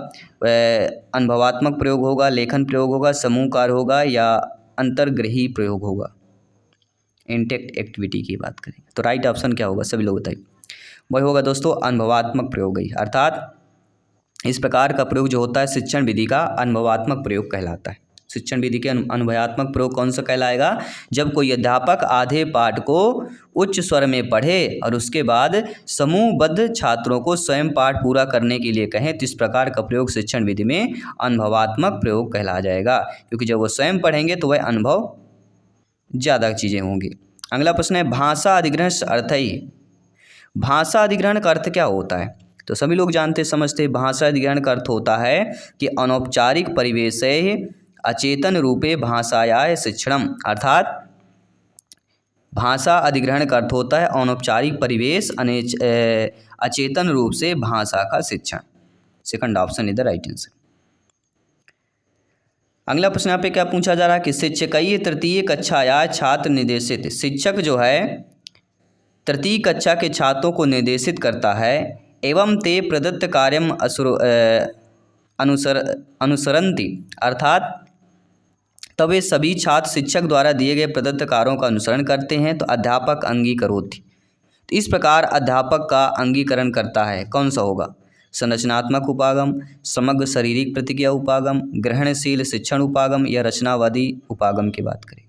वह अनुभवात्मक प्रयोग होगा, लेखन प्रयोग होगा, समूह कार्य होगा, या अंतर्ग्रही प्रयोग होगा। इंटेक्ट एक्टिविटी की बात करें तो राइट ऑप्शन क्या होगा, सभी लोग बताइए। वही होगा दोस्तों अनुभवात्मक प्रयोग ही, अर्थात इस प्रकार का प्रयोग जो होता है शिक्षण विधि का अनुभवात्मक प्रयोग कहलाता है। शिक्षण विधि के अनुभवात्मक प्रयोग कौन सा कहलाएगा? जब कोई अध्यापक आधे पाठ को उच्च स्वर में पढ़े और उसके बाद समूहबद्ध छात्रों को स्वयं पाठ पूरा करने के लिए कहें, तो इस प्रकार का प्रयोग शिक्षण विधि में अनुभवात्मक प्रयोग कहला जाएगा, क्योंकि जब वो स्वयं पढ़ेंगे तो वह अनुभव ज़्यादा चीज़ें होंगी। अगला प्रश्न है भाषा अधिग्रहण से अर्थ ही। भाषा अधिग्रहण का अर्थ क्या होता है? तो सभी लोग जानते समझते भाषा अधिग्रहण का अर्थ होता है कि अनौपचारिक परिवेशे अचेतन रूपे भाषाया शिक्षणम, अर्थात भाषा अधिग्रहण का अर्थ होता है अनौपचारिक परिवेश अचेतन रूप से भाषा का शिक्षण। सेकंड ऑप्शन इधर राइट आंसर। अगला प्रश्न यहाँ पे क्या पूछा जा रहा है कि शिक्षकीय तृतीय कक्षा या छात्र निर्देशित, शिक्षक जो है तृतीय कक्षा के छात्रों को निर्देशित करता है एवं ते प्रदत्त कार्यम अनुसरन्ति, अर्थात तब वे सभी छात्र शिक्षक द्वारा दिए गए प्रदत्त कार्यों का अनुसरण करते हैं, तो अध्यापक अंगीकरोति। तो इस प्रकार अध्यापक का अंगीकरण करता है कौन सा होगा? संरचनात्मक उपागम, समग्र शारीरिक प्रतिक्रिया उपागम, ग्रहणशील शिक्षण उपागम या रचनावादी उपागम की बात करें।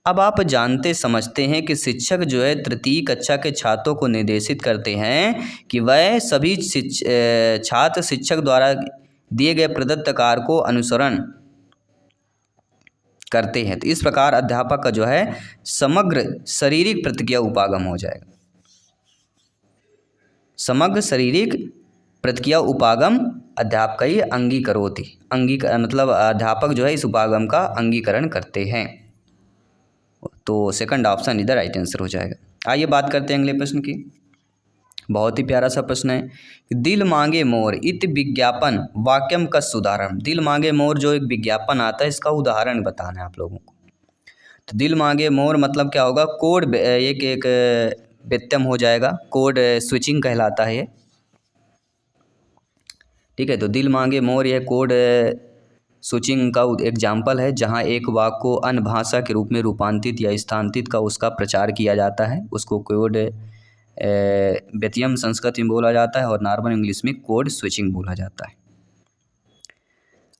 अब आप जानते समझते हैं कि शिक्षक जो है तृतीय कक्षा के छात्रों को निर्देशित करते हैं कि वह सभी छात्र शिक्षक द्वारा दिए गए प्रदत्त कार्य को अनुसरण करते हैं, तो इस प्रकार अध्यापक का जो है समग्र शारीरिक प्रतिक्रिया उपागम हो जाएगा। समग्र शारीरिक प्रतिक्रिया उपागम अध्यापक ही अंगीकरोति, मतलब अध्यापक जो है इस उपागम का अंगीकरण करते हैं, तो सेकंड ऑप्शन इधर राइट आंसर हो जाएगा। आइए बात करते हैं अगले प्रश्न की। बहुत ही प्यारा सा प्रश्न है, दिल मांगे मोर इत विज्ञापन वाक्यम का उदाहरण। दिल मांगे मोर जो एक विज्ञापन आता है इसका उदाहरण बताना है आप लोगों को। तो दिल मांगे मोर मतलब क्या होगा? कोड एक व्यत्यम हो जाएगा, कोड स्विचिंग कहलाता है ये, ठीक है। तो दिल मांगे मोर यह कोड स्विचिंग का एग्जाम्पल है, जहाँ एक वाक्य को अन्य भाषा के रूप में रूपांतरित या स्थानांतरित का उसका प्रचार किया जाता है, उसको कोड व्यत्यम संस्कृत में बोला जाता है और नॉर्मल इंग्लिश में कोड स्विचिंग बोला जाता है।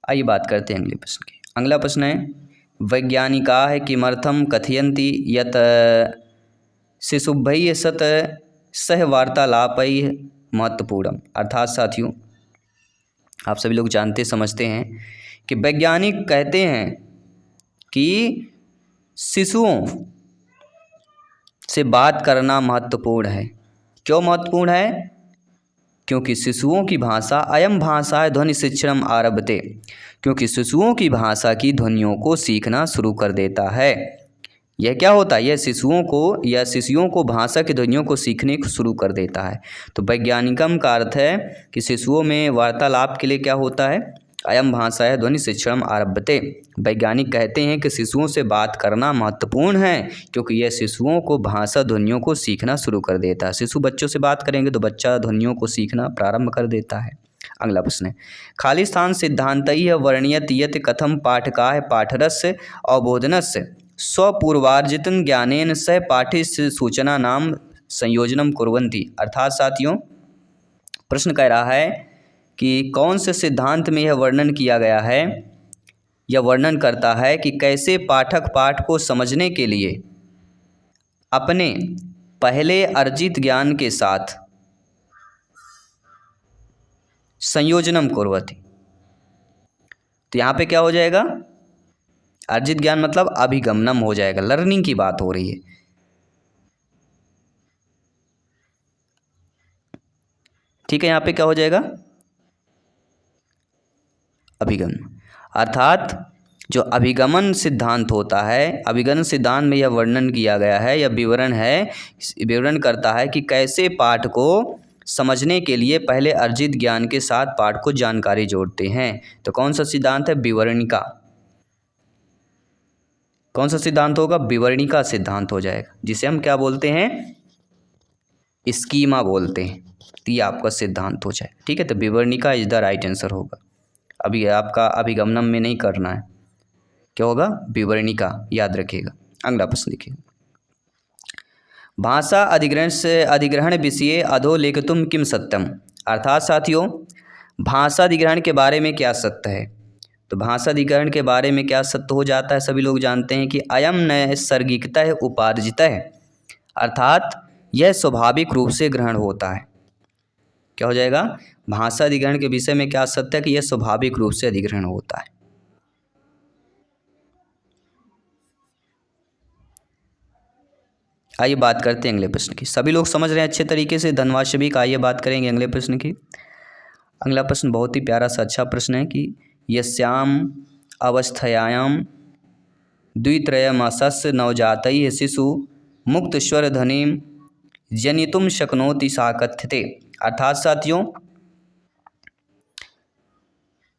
आइए बात करते हैं अगले प्रश्न की। अगला प्रश्न है वैज्ञानिकाः किमर्थं कथयन्ति यत् शिशुभ्यः सत सहवार्तालापैः महत्वपूर्णम्, अर्थात साथियों आप सभी लोग जानते समझते हैं कि वैज्ञानिक कहते हैं कि शिशुओं से बात करना महत्वपूर्ण है। क्यों महत्वपूर्ण है? क्योंकि शिशुओं की भाषा अयम भाषा ध्वनि शिक्षणम आरभते, क्योंकि शिशुओं की भाषा की ध्वनियों को सीखना शुरू कर देता है। यह क्या होता है? यह शिशुओं को भाषा की ध्वनियों को सीखने को शुरू कर देता है। तो वैज्ञानिकम का अर्थ है कि शिशुओं में वार्तालाप के लिए क्या होता है? अयम भाषा है ध्वनि शिक्षणम आरभते। वैज्ञानिक कहते हैं कि शिशुओं से बात करना महत्वपूर्ण है, क्योंकि यह शिशुओं को भाषा ध्वनियों को सीखना शुरू कर देता है। शिशु बच्चों से बात करेंगे तो बच्चा ध्वनियों को सीखना प्रारंभ कर देता है। अगला प्रश्न है खाली स्थान सिद्धांतैः वर्ण्यत यत् कथम पाठकाः पाठरस्य अवबोधनस्य स्वपूर्वार्जितं ज्ञानेन सह पाठ्य सूचना नाम संयोजनम कुर्वन्ति, अर्थात साथियों प्रश्न कह रहा है कि कौन से सिद्धांत में यह वर्णन किया गया है, यह वर्णन करता है कि कैसे पाठक पाठ को समझने के लिए अपने पहले अर्जित ज्ञान के साथ संयोजनम कुर्वति। तो यहाँ पे क्या हो जाएगा? अर्जित ज्ञान मतलब अभिगमनम हो जाएगा, लर्निंग की बात हो रही है। ठीक है, यहाँ पे क्या हो जाएगा? अभिगमन, अर्थात जो अभिगमन सिद्धांत होता है, अभिगमन सिद्धांत में यह वर्णन किया गया है, यह विवरण करता है कि कैसे पाठ को समझने के लिए पहले अर्जित ज्ञान के साथ पाठ को जानकारी जोड़ते हैं। तो कौन सा सिद्धांत है? विवरणिका। कौन सा सिद्धांत होगा? विवरणिका सिद्धांत हो जाएगा, जिसे हम क्या बोलते हैं? स्कीमा बोलते हैं। तो ये आपका सिद्धांत हो जाए, ठीक है। तो विवरणिका इज द राइट आंसर होगा। अभी आपका अभिगमनम में नहीं करना है, क्या होगा? विवरणिका, याद रखिएगा। अगला प्रश्न देखिए, भाषा अधिग्रहण विषये अधोलेखितुम किम सत्यम, अर्थात साथियों भाषा अधिग्रहण के बारे में क्या सत्य है? तो भाषा अधिकरण के बारे में क्या सत्य हो जाता है, सभी लोग जानते हैं कि अयम नैसर्गिकतः उपार्जितः, अर्थात यह स्वाभाविक रूप से ग्रहण होता है। क्या हो जाएगा, भाषा अधिग्रहण के विषय में क्या सत्य है कि यह स्वाभाविक रूप से अधिग्रहण होता है। आइए बात करते हैं अगले प्रश्न की। सभी लोग समझ रहे हैं अच्छे तरीके से, धन्यवाद सभी का। आइए बात करेंगे अगले प्रश्न की। अगला प्रश्न बहुत ही प्यारा सा अच्छा प्रश्न है कि यस्याम अवस्थायाम द्वित्रयमासस्य नवजातैः शिशु मुक्त स्वर ध्वनिं जनितुं शक्नोति सा कथ्यते। अर्थात साथियों,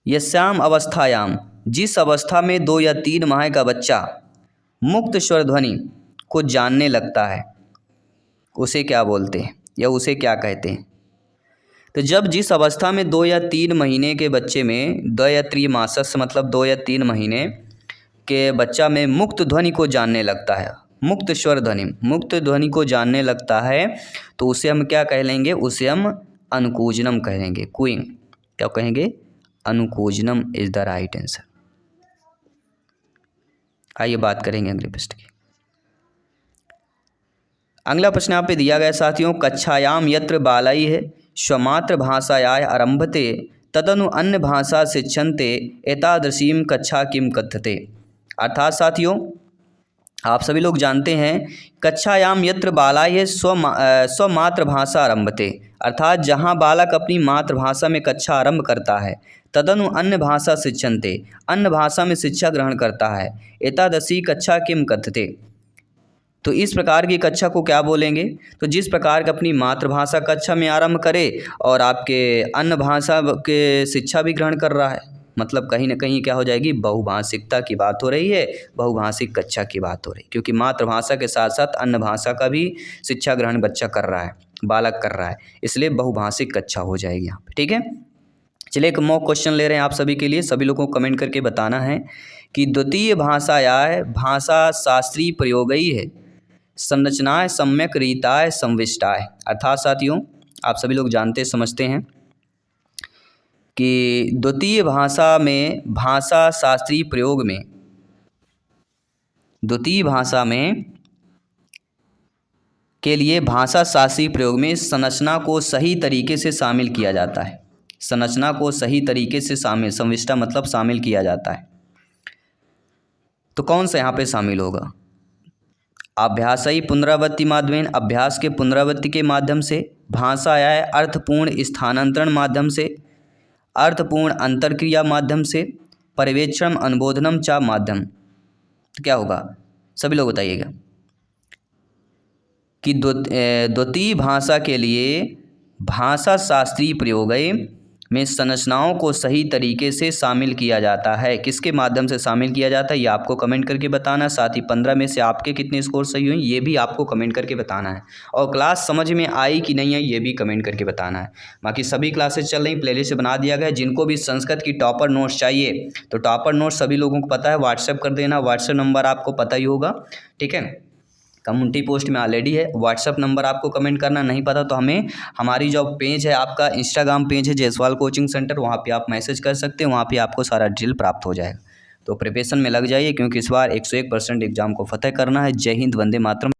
यस्याम अवस्थायाम, जिस अवस्था में 2 या 3 माह का बच्चा मुक्त स्वर ध्वनि को जानने लगता है, उसे क्या बोलते हैं या उसे क्या कहते हैं। तो जब जिस अवस्था में 2 या 3 महीने के बच्चे में 2 या 3 मासस मतलब 2 या 3 महीने के बच्चा में मुक्त ध्वनि को जानने लगता है, मुक्त स्वर ध्वनि, मुक्त ध्वनि को जानने लगता है, तो उसे हम क्या कह लेंगे, उसे हम अनुकूजनम कहेंगे। क्वीन क्या कहेंगे, अनुकूजनम इज द राइट आंसर। आइए बात करेंगे अगले प्रश्न की। अगला प्रश्न यहाँ पे दिया गया साथियों, कक्षायाम यत्र बालैः स्वमात्र भाषायाः आरभते तदनु अन्य भाषा शिक्षन्ते एतादृशीं कक्षा किम कथ्यते। अर्थात साथियों, आप सभी लोग जानते हैं कक्षायाम यत्र बालैः स्वमात्र भाषा आरभते, अर्थात जहाँ बालक अपनी मातृभाषा में कक्षा आरंभ करता है, तदनु अन्य भाषा शिक्षन्ते, अन्य भाषा में शिक्षा ग्रहण करता है, एतादृशी कक्षा किम कथ्यते, तो इस प्रकार की कक्षा को क्या बोलेंगे। तो जिस प्रकार का अपनी मातृभाषा कक्षा में आरंभ करे और आपके अन्य भाषा के शिक्षा भी ग्रहण कर रहा है, मतलब कहीं ना कहीं क्या हो जाएगी, बहुभाषिकता की बात हो रही है, बहुभाषिक कक्षा की बात हो रही है, क्योंकि मातृभाषा के साथ साथ अन्य भाषा का भी शिक्षा ग्रहण बच्चा कर रहा है, बालक कर रहा है, इसलिए बहुभाषिक कक्षा हो जाएगी यहाँ पे। ठीक है, चलिए एक मॉक क्वेश्चन ले रहे हैं आप सभी के लिए। सभी लोगों को कमेंट करके बताना है कि द्वितीय भाषायाः भाषा शास्त्रीय प्रयोगई है संरचनाएं सम्यक रीताय संविष्टाय। अर्थात साथियों, आप सभी लोग जानते समझते हैं कि द्वितीय भाषा में भाषा शास्त्रीय प्रयोग में, द्वितीय भाषा में के लिए भाषा शास्त्रीय प्रयोग में संरचना को सही तरीके से शामिल किया जाता है, संरचना को सही तरीके से शामिल, संविष्टा मतलब शामिल किया जाता है। तो कौन सा यहाँ पे शामिल होगा, अभ्यासई पुनरावृत्ति माध्यमेन, अभ्यास के पुनरावृत्ति के माध्यम से, भाषा या अर्थपूर्ण स्थानांतरण माध्यम से, अर्थपूर्ण अंतरक्रिया माध्यम से, पर्यवेक्षण अनुबोधनम चा माध्यम। तो क्या होगा, सभी लोग बताइएगा कि द्वितीय भाषा के लिए भाषा शास्त्रीय प्रयोग में संरचनाओं को सही तरीके से शामिल किया जाता है। किसके माध्यम से शामिल किया जाता है, ये आपको कमेंट करके बताना है। साथ ही 15 में से आपके कितने स्कोर सही हुए ये भी आपको कमेंट करके बताना है, और क्लास समझ में आई कि नहीं आई ये भी कमेंट करके बताना है। बाकी सभी क्लासेस चल रही, प्लेलिस्ट बना दिया गया है। जिनको भी संस्कृत की टॉपर नोट्स चाहिए तो टॉपर नोट्स सभी लोगों को पता है, व्हाट्सएप कर देना, व्हाट्सएप नंबर आपको पता ही होगा। ठीक है, कम्युनिटी पोस्ट में ऑलरेडी है, व्हाट्सअप नंबर आपको कमेंट करना, नहीं पता तो हमें हमारी जो पेज है, आपका इंस्टाग्राम पेज है जयसवाल कोचिंग सेंटर, वहाँ पे आप मैसेज कर सकते हैं, वहाँ पे आपको सारा ड्रिल प्राप्त हो जाएगा। तो प्रिपरेशन में लग जाइए, क्योंकि इस बार 101% एग्जाम को फतेह करना है। जय हिंद, वंदे मातरम।